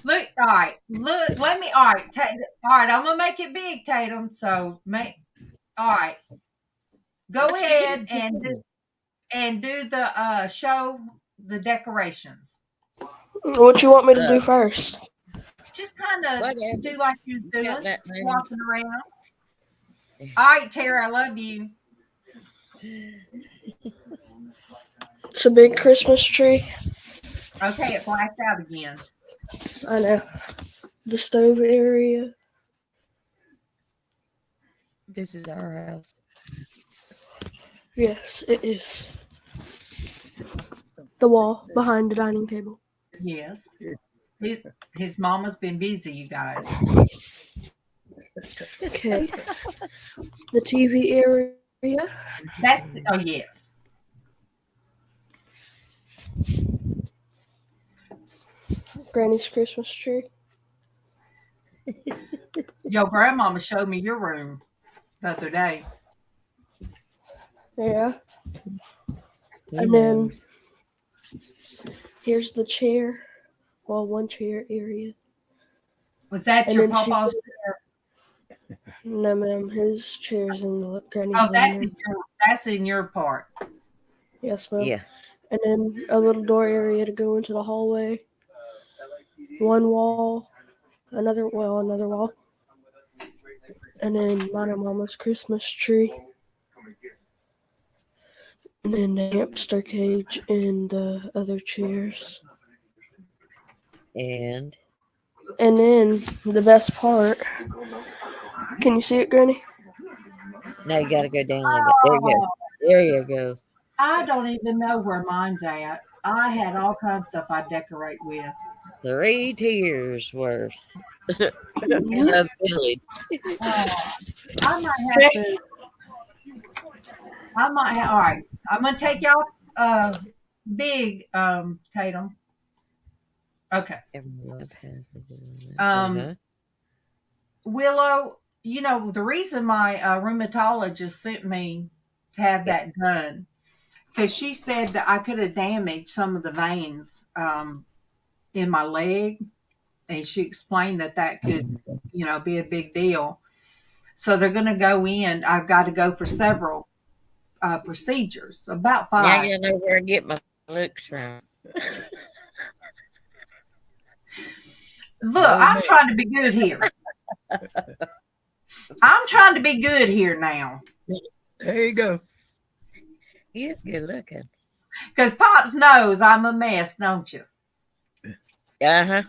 Look, all right. Look, let me. All right, all right. I'm gonna make it big, Tatum. So make. All right. Go ahead and do the show the decorations. What you want me to do Uh, first? Just kind of Whatever. do like you're You got doing, that, man? walking around. All right, Tara, I love you. It's a big Christmas tree. Okay, it blacked out again. I know. The stove area. This is our house. Yes, it is. The wall behind the dining table. Yes. His mama's been busy, you guys. Okay. The TV area. Oh, yes. Granny's Christmas tree. Your grandmama showed me your room the other day. Yeah. Who And then knows? here's the chair. Well, one chair area. Was that And your then she papa's? No, ma'am. His chair's in the Granny's Oh, living room. that's in your part. Yes, ma'am. Yeah. And then a little door area to go into the hallway. One wall. Another wall. And then mine and Mama's Christmas tree. And then the hamster cage and the other chairs. And And then the best part. Can you see it, Granny? now you got to go down a little bit. There you go. There you go. I don't even know where mine's at. I had all kinds of stuff I decorate with. 3 tiers worth Yep. of village. I might have to. All right. I'm gonna take y'all big Tatum. Okay. Everyone passes it. Um Willow, the reason my rheumatologist sent me to have that done, because she said that I could have damaged some of the veins in my leg, and she explained that could, be a big deal. So they're going to go in. I've got to go for several procedures, about Now 5. you know where I get my looks from. Look, Oh, I'm man. trying to be good here. I'm trying to be good here now. There you go. He is good looking. Because Pops knows I'm a mess, don't you? Uh-huh.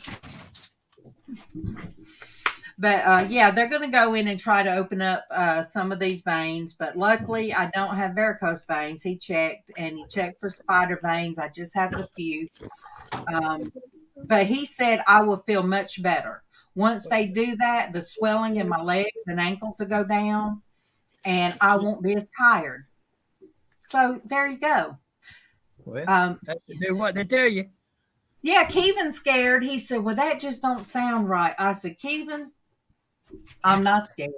But yeah, they're going to go in and try to open up some of these veins. But luckily, I don't have varicose veins. He checked for spider veins. I just have a few. But he said I will feel much better. Once they do that, the swelling in my legs and ankles will go down, and I won't be as tired. So there you go. Well, have to do what they tell you. Yeah, Keevan's scared. He said, well, that just don't sound right. I said, Keevan, I'm not scared.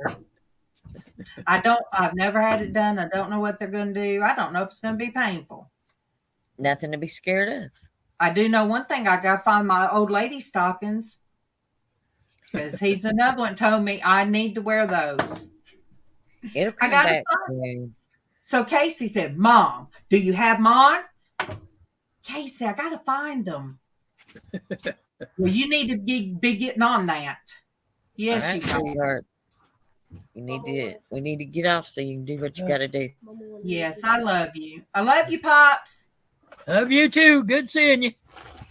I've never had it done. I don't know what they're going to do. I don't know if it's going to be painful. Nothing to be scared of. I do know one thing. I got to find my old lady stockings, because he's another one told me I need to wear those. It'll I come got to back. find. So Casey said, Mom, do you have mine? Casey, I got to find them. Well, you need to be getting on that. Yes, All you right, do. sweetheart. We need to get off so you can do what you got to do. Yes, I love you. I love you, Pops. Love you too. Good seeing you.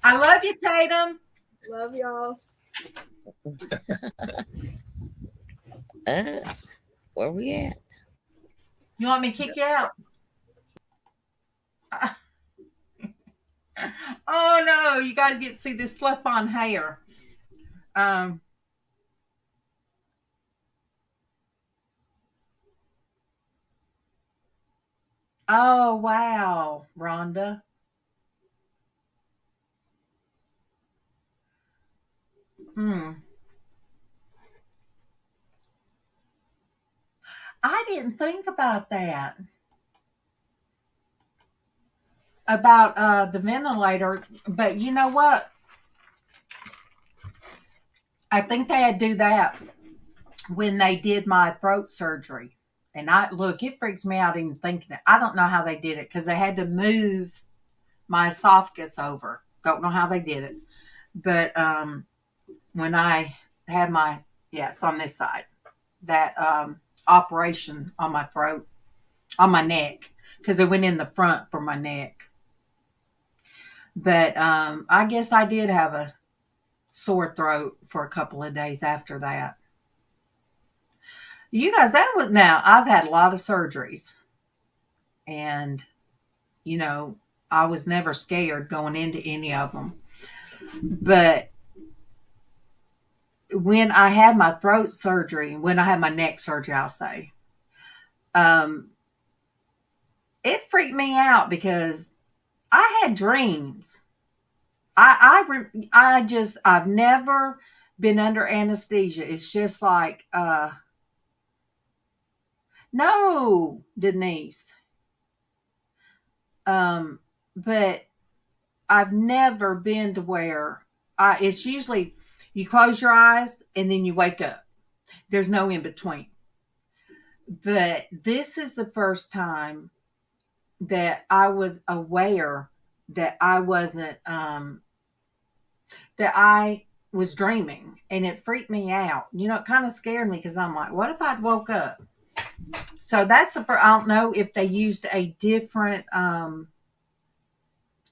I love you, Tatum. Love y'all. Where we at? You want me to kick you out? Oh no, you guys get to see this slip-on hair. Oh wow, Rhonda. I didn't think about that. About the ventilator, but you know what? I think they had to do that when they did my throat surgery. And it freaks me out even thinking that. I don't know how they did it because they had to move my esophagus over. Don't know how they did it. But when I had it's on this side, that operation on my throat, on my neck, because it went in the front for my neck. But I guess I did have a sore throat for a couple of days after that. You guys, now I've had a lot of surgeries, and I was never scared going into any of them. But when I had my throat surgery, when I had my neck surgery, I'll say, it freaked me out because I had dreams. I've never been under anesthesia. It's just like, no, Denise. But I've never been to where it's usually you close your eyes and then you wake up. There's no in between. But this is the first time that I was aware that I wasn't, that I was dreaming, and it freaked me out. It kind of scared me because I'm like, what if I'd woke up? So that's the first. I don't know if they used a different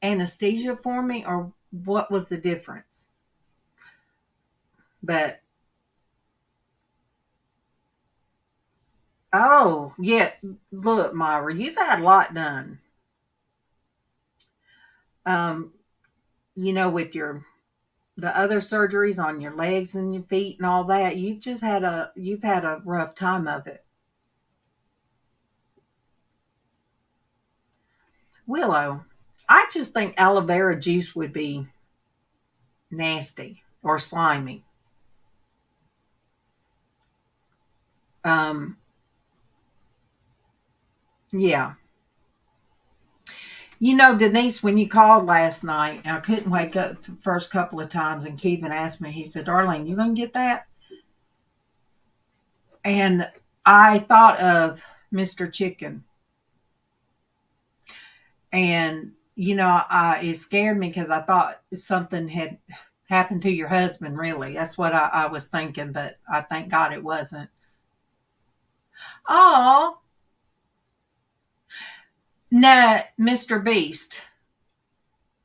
anesthesia for me or what was the difference. But oh yeah, look, Myra, you've had a lot done. With the other surgeries on your legs and your feet and all that, you've had a rough time of it. Willow, I just think aloe vera juice would be nasty or slimy. Yeah. Denise, when you called last night, I couldn't wake up the first couple of times, and Kevin asked me, he said, Darlene, you going to get that? And I thought of Mr. Chicken. And, it scared me because I thought something had happened to your husband, really. That's what I was thinking, but I thank God it wasn't. Oh, no, Mr. Beast.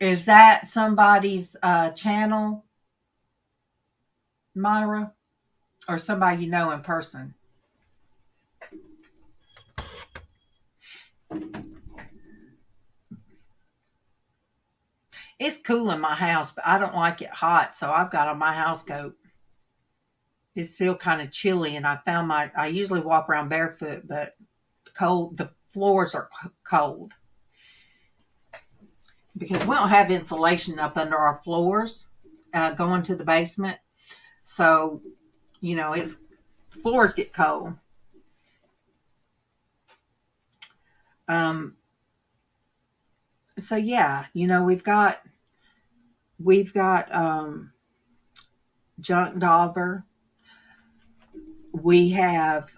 Is that somebody's channel, Myra? Or somebody you know in person? It's cool in my house, but I don't like it hot, so I've got on my house coat. It's still kind of chilly, and I usually walk around barefoot, but the floors are cold. Because we don't have insulation up under our floors going to the basement. So, it's floors get cold. So yeah, we've got Junk Dauber. We have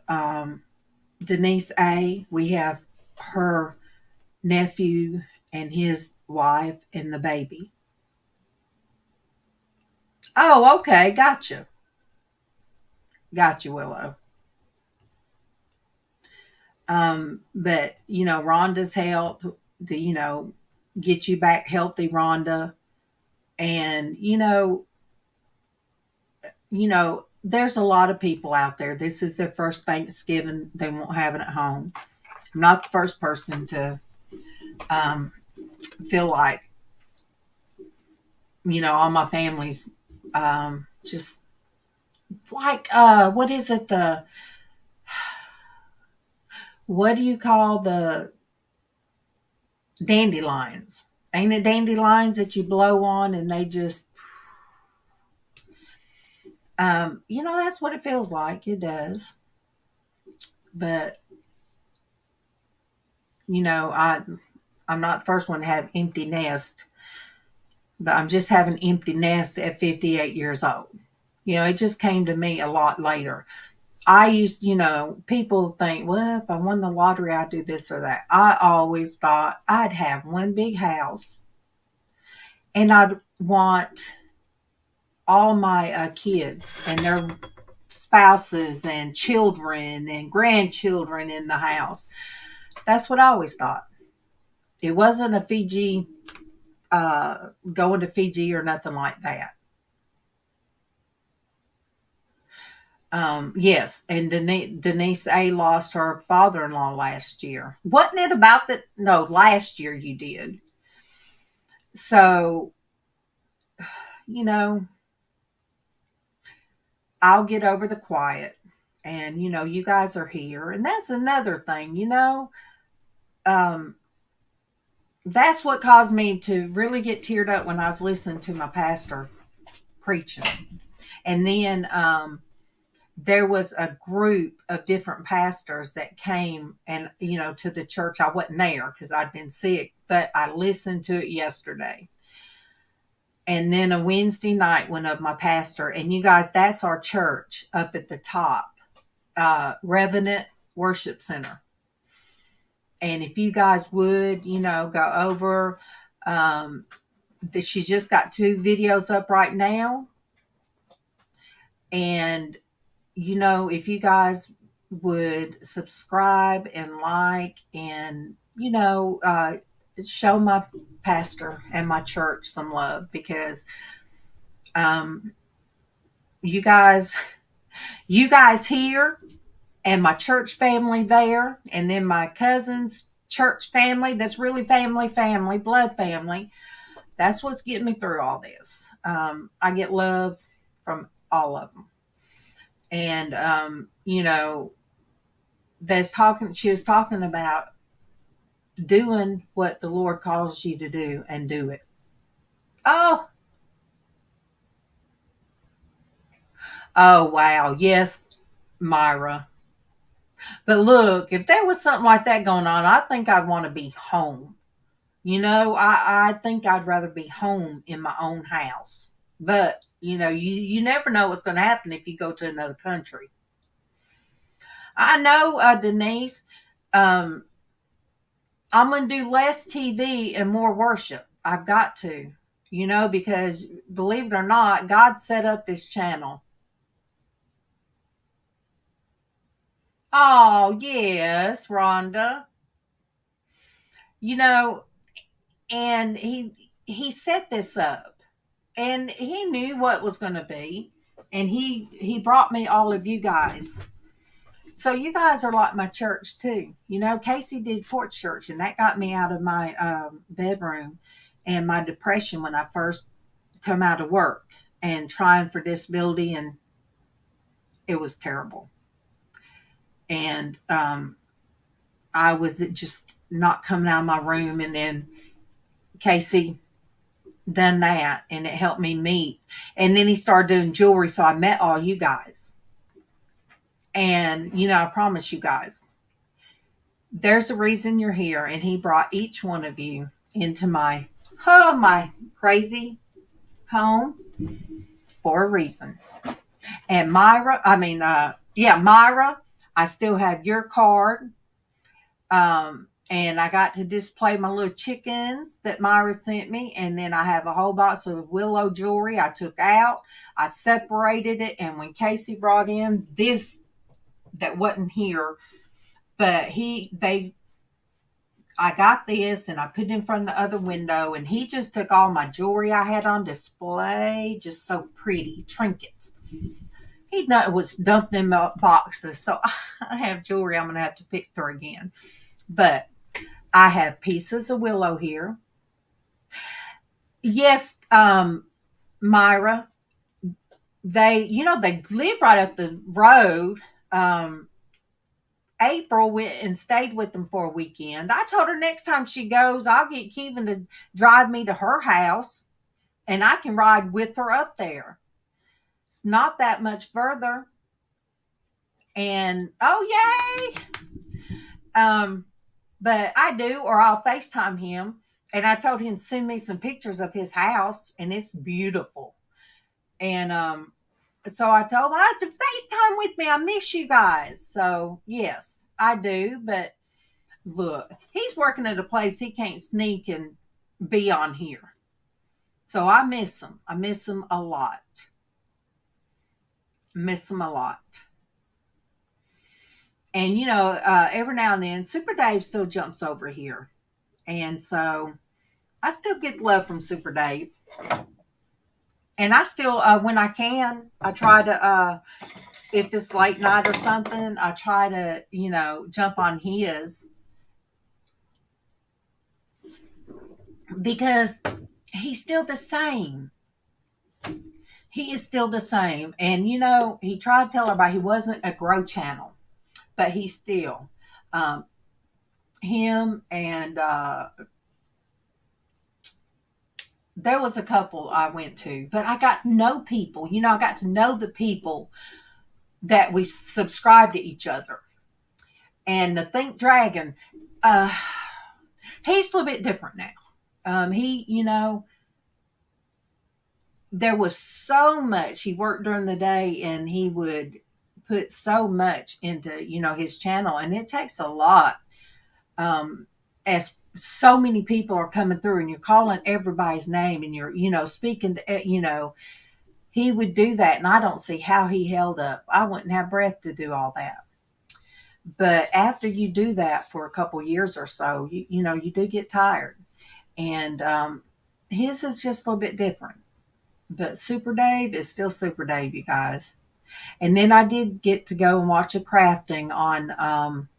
Denise A. We have her nephew and his wife and the baby. Oh, okay. Gotcha, Willow. But Rhonda's health, get you back healthy, Rhonda. And there's a lot of people out there. This is their first Thanksgiving. They won't have it at home. I'm not the first person to feel like, all my family's just like, what is it? What do you call the dandelions? Ain't it dandelions that you blow on and they just, that's what it feels like. It does. But, I'm not the first one to have empty nest, but I'm just having empty nest at 58 years old. It just came to me a lot later. I used, people think, well, if I won the lottery, I'd do this or that. I always thought I'd have one big house and I'd want all my kids and their spouses and children and grandchildren in the house. That's what I always thought. It wasn't a Fiji, going to Fiji or nothing like that. Yes, and Denise A lost her father-in-law last year. Wasn't it about that? No, last year you did. So, you know, I'll get over the quiet. And, you guys are here. And that's another thing, that's what caused me to really get teared up when I was listening to my pastor preaching. And then there was a group of different pastors that came and, to the church. I wasn't there because I'd been sick, but I listened to it yesterday. And then a Wednesday night, one of my pastor, and you guys, that's our church up at the top, Revenant Worship Center. And if you guys would, go over, she's just got 2 videos up right now. And, if you guys would subscribe and like and, show my pastor and my church some love, because you guys here and my church family there, and then my cousin's church family, that's really family, blood family. That's what's getting me through all this. I get love from all of them. And, she was talking about doing what the Lord calls you to do and do it. Oh, wow. Yes, Myra. But look, if there was something like that going on, I think I'd want to be home. I think I'd rather be home in my own house. But, you never know what's going to happen if you go to another country. I know, Denise, I'm going to do less TV and more worship. I've got to, because believe it or not, God set up this channel. Oh, yes, Rhonda. And he set this up, and he knew what was going to be, and he brought me all of you guys. So you guys are like my church too. Casey did Fort Church, and that got me out of my bedroom and my depression when I first come out of work and trying for disability, and it was terrible. And I was just not coming out of my room, and then Casey done that, and it helped me meet. And then he started doing jewelry, so I met all you guys. And, I promise you guys, there's a reason you're here, and he brought each one of you into my crazy home for a reason. And Myra, I still have your card. And I got to display my little chickens that Myra sent me. And then I have a whole box of willow jewelry I took out. I separated it. And when Casey brought in this that wasn't here, but I got this and I put it in front of the other window, and he just took all my jewelry I had on display, just so pretty, trinkets. He was dumping in boxes. So I have jewelry I'm going to have to pick through again. But I have pieces of willow here. Yes, Myra, they live right up the road. April went and stayed with them for a weekend. I told her next time she goes, I'll get Kevin to drive me to her house, and I can ride with her up there. It's not that much further. And, oh, yay! But I do, or I'll FaceTime him. And I told him to send me some pictures of his house, and it's beautiful. And So I told him, I have to FaceTime with me. I miss you guys. So, yes, I do. But look, he's working at a place he can't sneak and be on here. So I miss him. I miss him a lot. Miss him a lot. And, every now and then, Super Dave still jumps over here. And so I still get love from Super Dave. And I still, when I can, I try to, if it's late night or something, I try to, jump on his because he's still the same. He is still the same. And, he tried to tell everybody he wasn't a grow channel, but he's still. Him and there was a couple I went to, but I got to know people. I got to know the people that we subscribe to each other. And the Think Dragon, he's a little bit different now. There was so much. He worked during the day and he would put so much into, his channel. And it takes a lot. As so many people are coming through and you're calling everybody's name and you're, speaking to, he would do that. And I don't see how he held up. I wouldn't have breath to do all that. But after you do that for a couple years or so, you do get tired. And his is just a little bit different. But Super Dave is still Super Dave, you guys. And then I did get to go and watch a crafting on,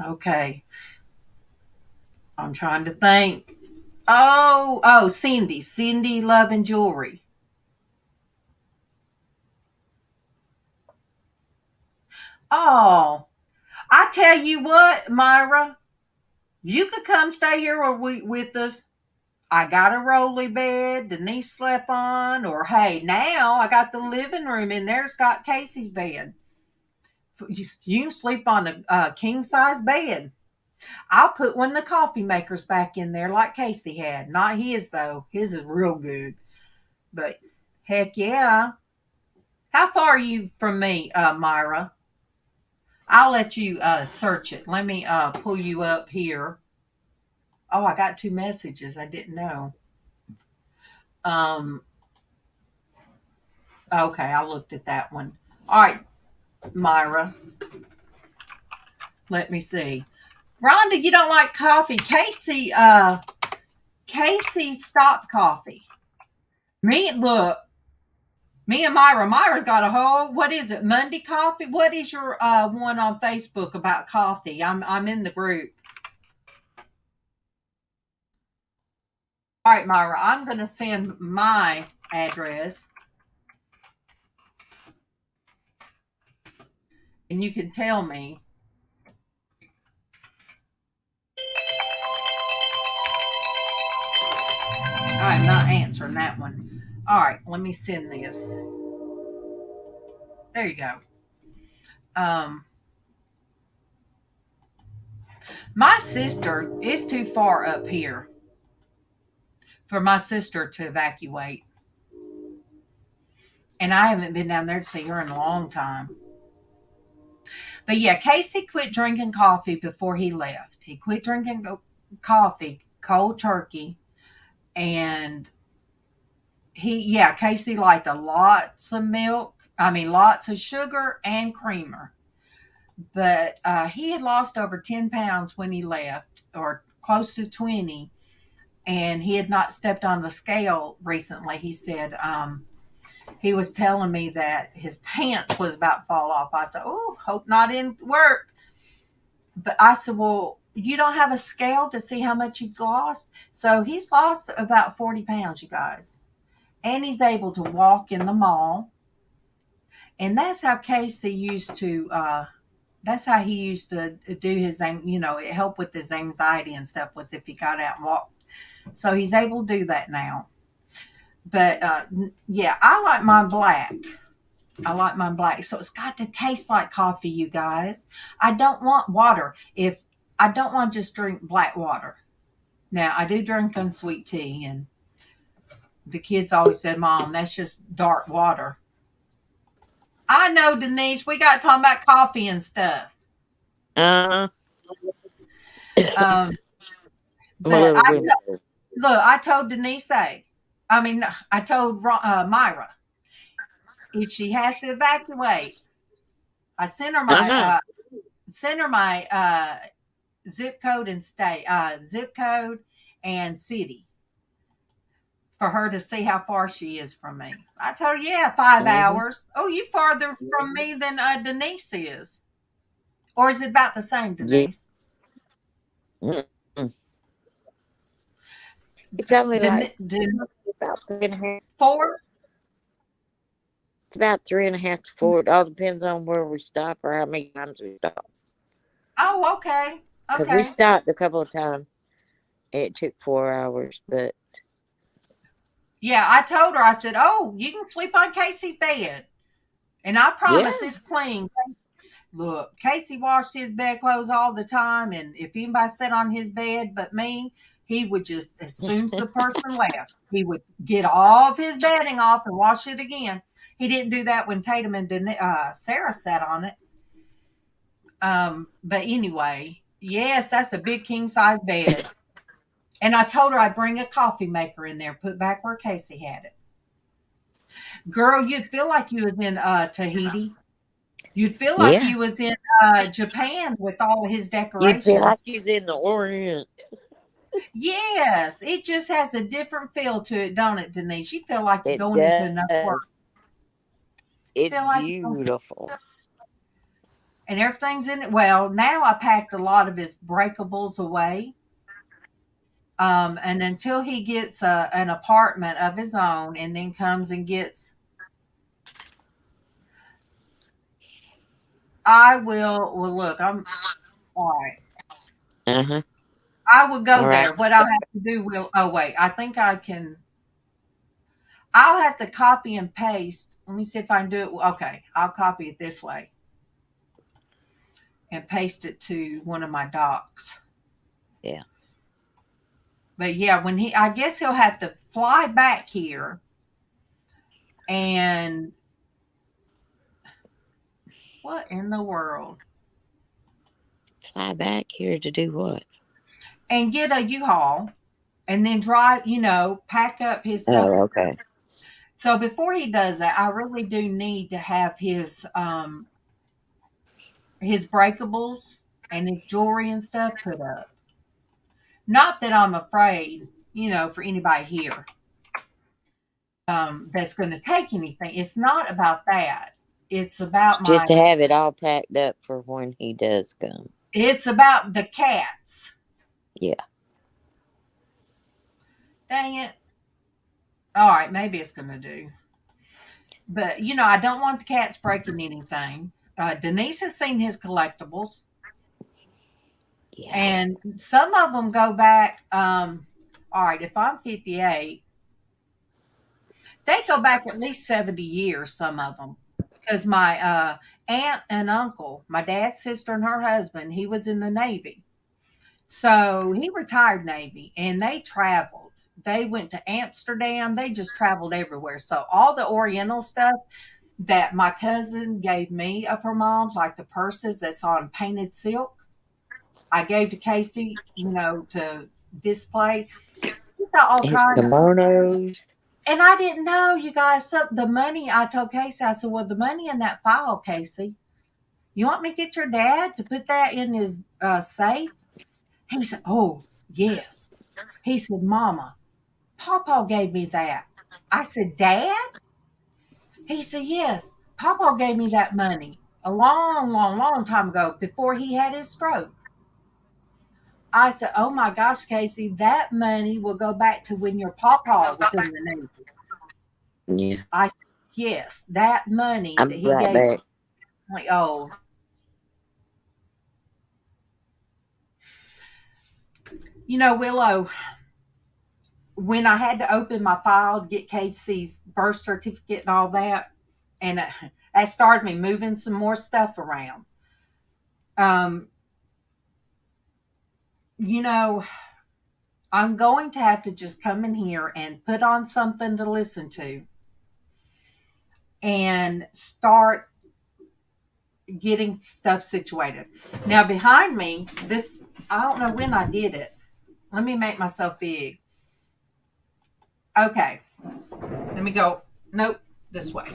okay, I'm trying to think. Oh, Cindy Love and Jewelry. Oh, I tell you what, Myra, you could come stay here with us. I got a rolly bed Denise slept on, or hey, now I got the living room in there. It's got Casey's bed. You can sleep on a king size bed. I'll put one of the coffee makers back in there like Casey had. Not his though. His is real good. But heck yeah. How far are you from me, Myra? I'll let you search it. Let me pull you up here. Oh, I got 2 messages. I didn't know. Okay, I looked at that one. All right, Myra. Let me see. Rhonda, you don't like coffee. Casey stopped coffee. Me and Myra. Myra's got a whole, what is it, Monday coffee? What is your one on Facebook about coffee? I'm in the group. All right, Myra, I'm going to send my address. And you can tell me. I'm not answering that one. All right, let me send this. There you go. My sister is too far up here for my sister to evacuate. And I haven't been down there to see her in a long time. But yeah, Casey quit drinking coffee before he left. He quit drinking coffee, cold turkey. And Casey liked lots of milk. Lots of sugar and creamer. But he had lost over 10 pounds when he left, or close to 20. And he had not stepped on the scale recently. He said, he was telling me that his pants was about to fall off. I said, oh, hope not in work. But I said, well, you don't have a scale to see how much you've lost? So he's lost about 40 pounds, you guys. And he's able to walk in the mall. And that's how Casey used to, that's how he used to do his, it helped with his anxiety and stuff, was if he got out and walked. So he's able to do that now. But yeah, I like mine black. So it's got to taste like coffee, you guys. I don't want water. If I don't want to just drink black water. Now I do drink unsweet tea, and the kids always said, Mom, that's just dark water. I know, Denise. We got talking about coffee and stuff. Uh-huh. Um, A but little window. I told Denise, I told Myra, if she has to evacuate, I Uh-huh. sent her my zip code and zip code and city for her to see how far she is from me. I told her, yeah, 5 hours. Oh, you farther from me than Denise is. Or is it about the same, Yeah. Denise? Mm-mm. It's only like about 3.5. 4? It's about 3.5 to 4. It all depends on where we stop or how many times we stop. Oh, okay. Because we Okay. stopped a couple of times. It took 4 hours, but Yeah, I told her, I said, oh, you can sleep on Casey's bed. And I yeah. promise it's clean. Look, Casey washed his bedclothes all the time. And if anybody sat on his bed but me, he would just, as soon as the person left, he would get all of his bedding off and wash it again. He didn't do that when Tatum and Sarah sat on it. But anyway, yes, that's a big king size bed. And I told her I'd bring a coffee maker in there, put back where Casey had it. Girl, you'd feel like you was in Tahiti. You'd feel like Yeah. you was in Japan with all his You'd feel like decorations. you was in the Orient. Yes, it just has a different feel to it, don't it, Denise? You feel like you're It going into another world. does. It's Feel like beautiful. and everything's in it. Well, now I packed a lot of his breakables away. And until he gets an apartment of his own and then comes and gets, I will, well, look, I'm all right. Uh-huh. I will go All there. right. What I'll have to do oh, wait, I think I can, I'll have to copy and paste. Let me see if I can do it. Okay, I'll copy it this way and paste it to one of my docs. Yeah. But yeah, I guess he'll have to fly back here and what in the world? Fly back here to do what? And get a U-Haul and then drive, pack up his stuff. Oh, okay. So before he does that, I really do need to have his breakables and his jewelry and stuff put up. Not that I'm afraid, for anybody here that's going to take anything. It's not about that. It's about Just to have it all packed up for when he does come. It's about the cats. Yeah. Dang it. All right, maybe it's going to do. But, I don't want the cats breaking anything. Denise has seen his collectibles. Yeah. And some of them go back. All right, if I'm 58, they go back at least 70 years, some of them. Because my aunt and uncle, my dad's sister and her husband, he was in the Navy. So he retired Navy and they traveled. They went to Amsterdam. They just traveled everywhere. So all the Oriental stuff that my cousin gave me of her mom's, like the purses that's on painted silk, I gave to Casey, to display. He's got all His kinds. kimonos. And I didn't know, you guys, the money, I told Casey, I said, well, the money in that file, Casey, you want me to get your dad to put that in his safe? He said, oh, yes. He said, Mama, Pawpaw gave me that. I said, Dad? He said, yes. Pawpaw gave me that money a long, long, long time ago before he had his stroke. I said, oh my gosh, Casey, that money will go back to when your pawpaw was in the Navy. Yeah. I said, yes, that money I'm that he right gave back. me. Oh. Willow, when I had to open my file to get Casey's birth certificate and all that, and that started me moving some more stuff around. I'm going to have to just come in here and put on something to listen to and start getting stuff situated. Now, behind me, this, I don't know when I did it. Let me make myself big. Okay. Let me go. Nope, this way.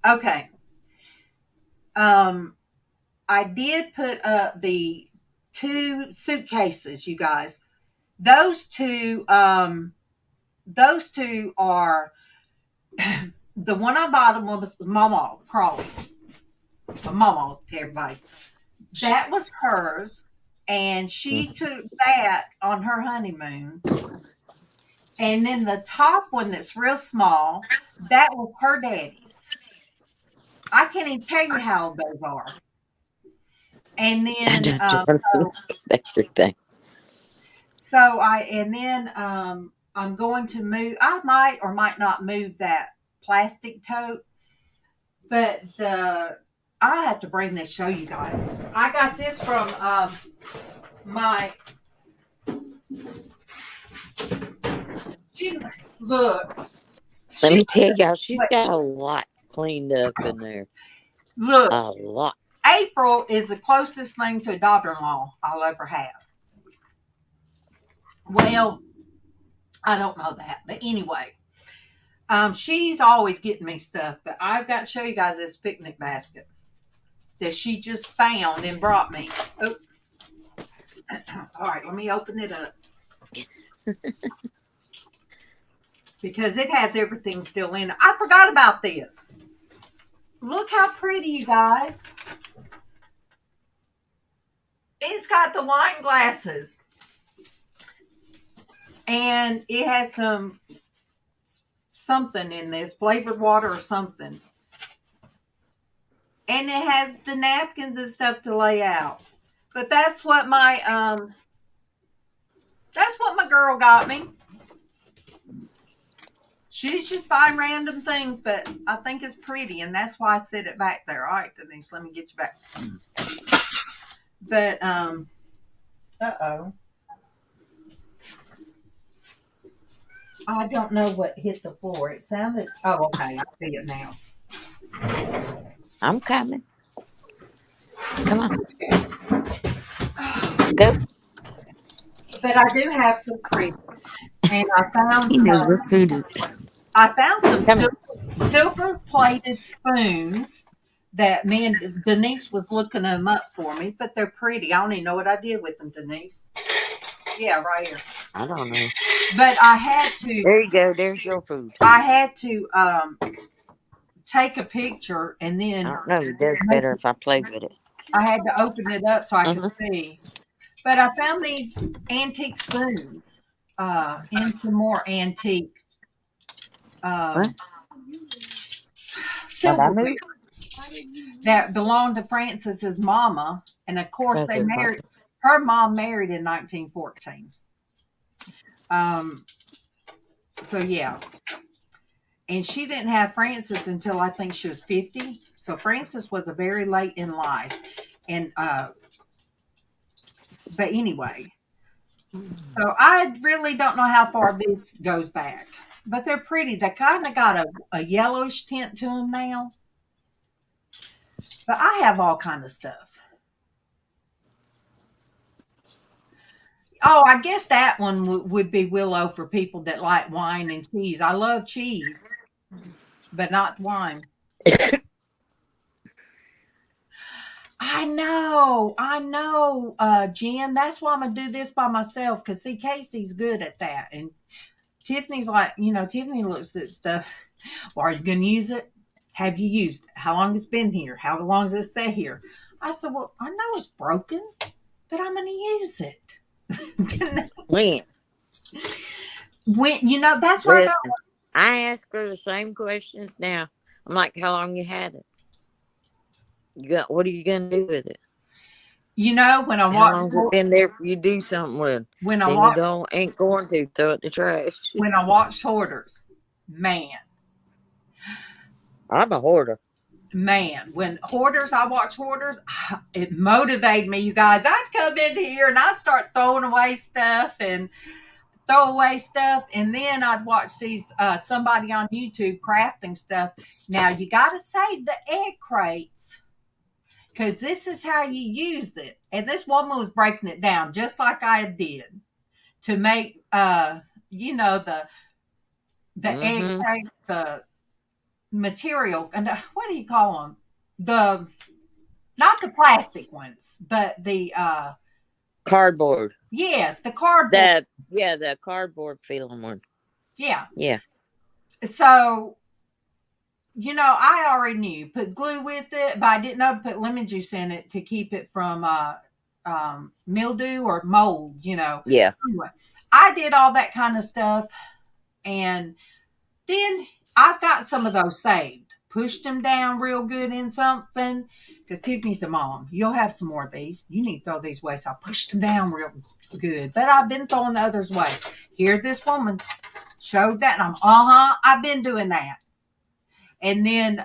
Okay. I did put up the 2 suitcases, you guys. Those two are the one I bought was Mama Crawley's. Mama to everybody. That was hers, and she took that on her honeymoon. And then the top one that's real small, that was her daddy's. I can't even tell you how old those are. And then everything. I'm going to move. I might or might not move that plastic tote, but I have to bring this show you guys. I got this from my look. Let me tell y'all, she's got a lot cleaned up in there. Look, a lot. April is the closest thing to a daughter-in-law I'll ever have. Well, I don't know that, but anyway, she's always getting me stuff. But I've got to show you guys this picnic basket that she just found and brought me. Oh. All right, let me open it up. Because it has everything still in it. I forgot about this. Look how pretty, you guys. It's got the wine glasses. And it has something in this, flavored water or something. And it has the napkins and stuff to lay out. But that's what my girl got me. She's just buying random things, but I think it's pretty, and that's why I set it back there. All right, Denise, let me get you back. But uh-oh. I don't know what hit the floor. It sounded. Oh, okay. I see it now. I'm coming. Come on. Go. But I do have some pretty. And I found some silver-plated spoons that me and Denise was looking them up for me, but they're pretty. I don't even know what I did with them, Denise. Yeah, right here. I don't know. But I had to. There you go. There's your food. I had to take a picture and then. I don't know. It does better if I play with it. I had to open it up so I could see. But I found these antique spoons and some more antique silverware that belonged to Francis's mama. And of course, they married. Her mom married in 1914. So yeah. And she didn't have Francis until I think she was 50. So Francis was a very late in life. And but anyway. So I really don't know how far this goes back. But they're pretty. They kind of got a yellowish tint to them now. But I have all kind of stuff. Oh, I guess that one would be Willow for people that like wine and cheese. I love cheese, but not wine. I know, Jen. That's why I'm going to do this by myself because, see, Casey's good at that. And Tiffany's like, Tiffany looks at stuff. Well, are you going to use it? Have you used it? How long it's been here? How long has it sat here? I said, well, I know it's broken, but I'm going to use it. When that's where I ask her the same questions now. I'm like, how long you had it? What are you gonna do with it? When I watch, how long's it been there for you to do something with? When I watch, ain't going to throw it in the trash. When I watch hoarders, man, I'm a hoarder. man, when Hoarders, I watch Hoarders, it motivated me, you guys. I'd come in here and I'd start throwing away stuff and then I'd watch these somebody on YouTube crafting stuff. Now you got to save the egg crates because this is how you use it. And this woman was breaking it down just like I did to make you know, the egg crate, the material, and what do you call them? The not the plastic ones, but the Cardboard. yes, the cardboard. The cardboard feeling one. Yeah. Yeah. So, you know, I already knew put glue with it, but I didn't know to put lemon juice in it to keep it from mildew or mold, you know. Yeah. Anyway, I did all that kind of stuff, and then I've got some of those saved. Pushed them down real good in something. Because Tiffany said, Mom, you'll have some more of these. You need to throw these away. So I pushed them down real good. But I've been throwing the others away. Here, this woman showed that. And I've been doing that. And then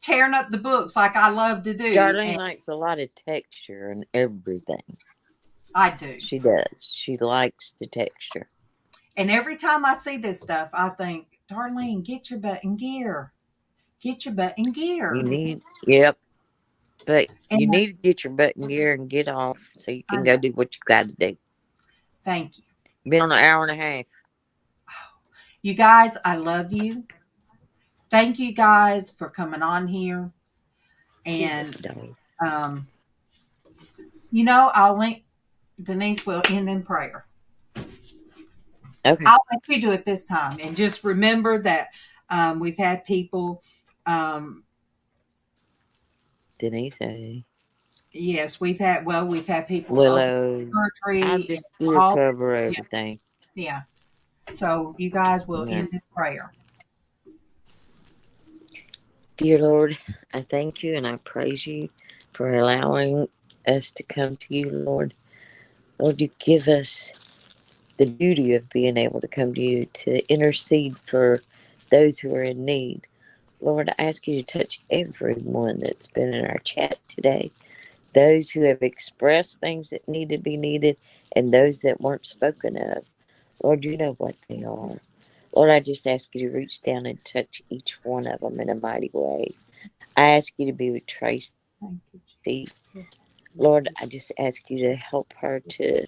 tearing up the books like I love to do. Darlene likes a lot of texture and everything. I do. She does. She likes the texture. And every time I see this stuff, I think, Darlene, get your butt in gear. Get your butt in gear. Yep. But you need to get your butt in gear and get off so you can go do what you got to do. Thank you. Been on an hour and a half. You guys, I love you. Thank you guys for coming on here. And, you know, I'll link, Denise will end in prayer. Okay. I'll let you do it this time. And just remember that we've had people. Denise. Yes, we've had people. Willow. Surgery. I'll just cover everything. Yeah. So you guys will end in prayer. Dear Lord, I thank you and I praise you for allowing us to come to you, Lord. Lord, you give us the beauty of being able to come to you to intercede for those who are in need. Lord, I ask you to touch everyone that's been in our chat today, those who have expressed things that need to be needed, and those that weren't spoken of. Lord, you know what they are. Lord, I just ask you to reach down and touch each one of them in a mighty way. I ask you to be with Tracy. Lord, I just ask you to help her to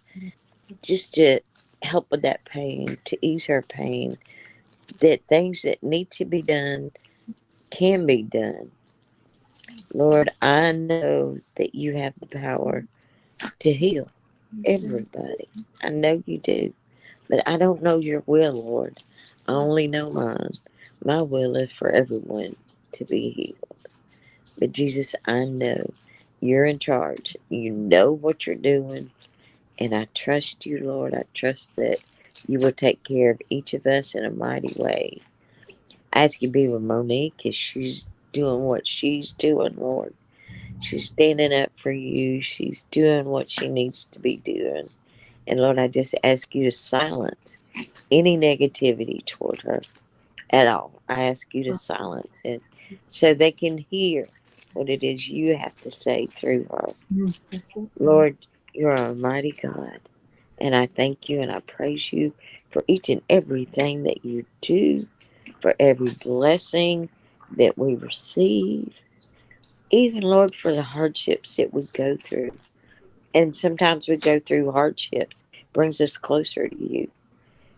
help with that pain, to ease her pain, that things that need to be done can be done. Lord, I know that you have the power to heal everybody. I know you do. But I don't know your will, Lord. I only know mine. My will is for everyone to be healed. But Jesus, I know you're in charge. You know what you're doing. And I trust you, Lord. I trust that you will take care of each of us in a mighty way. I ask you to be with Monique as she's doing what she's doing, Lord. She's standing up for you. She's doing what she needs to be doing. And Lord, I just ask you to silence any negativity toward her at all. I ask you to silence it so they can hear what it is you have to say through her. Lord, you're a mighty God. And I thank you and I praise you for each and everything that you do, for every blessing that we receive, even, Lord, for the hardships that we go through. And sometimes we go through hardships, brings us closer to you,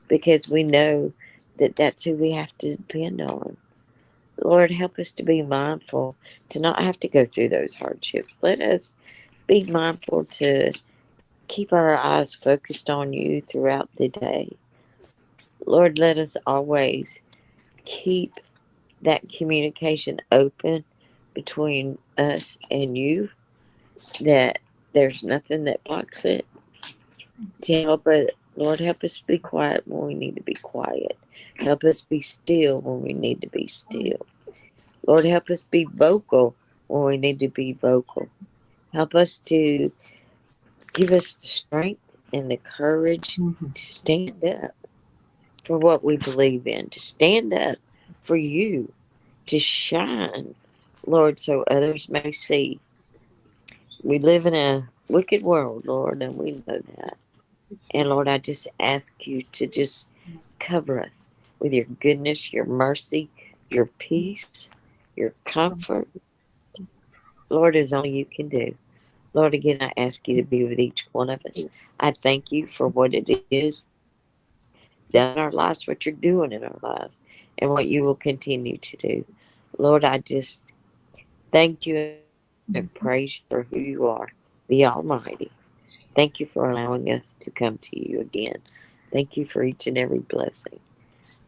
because we know that that's who we have to depend on. Lord, help us to be mindful to not have to go through those hardships. Let us be mindful to keep our eyes focused on you throughout the day. Lord, let us always keep that communication open between us and you, that there's nothing that blocks it. To help it, Lord, help us be quiet when we need to be quiet. Help us be still when we need to be still. Lord, help us be vocal when we need to be vocal. Help us to give us the strength and the courage to stand up for what we believe in, to stand up for you to shine, Lord, so others may see. We live in a wicked world, Lord, and we know that. And Lord, I just ask you to just cover us with your goodness, your mercy, your peace, your comfort. Lord, as only you can do. Lord, again, I ask you to be with each one of us. I thank you for what it is done in our lives, what you're doing in our lives, and what you will continue to do. Lord, I just thank you and praise you for who you are, the Almighty. Thank you for allowing us to come to you again. Thank you for each and every blessing.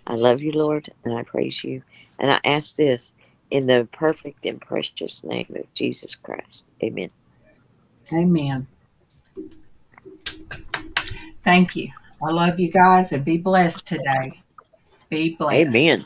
I love you, Lord, and I praise you. And I ask this in the perfect and precious name of Jesus Christ. Amen. Amen. Thank you. I love you guys and be blessed today. Be blessed. Amen.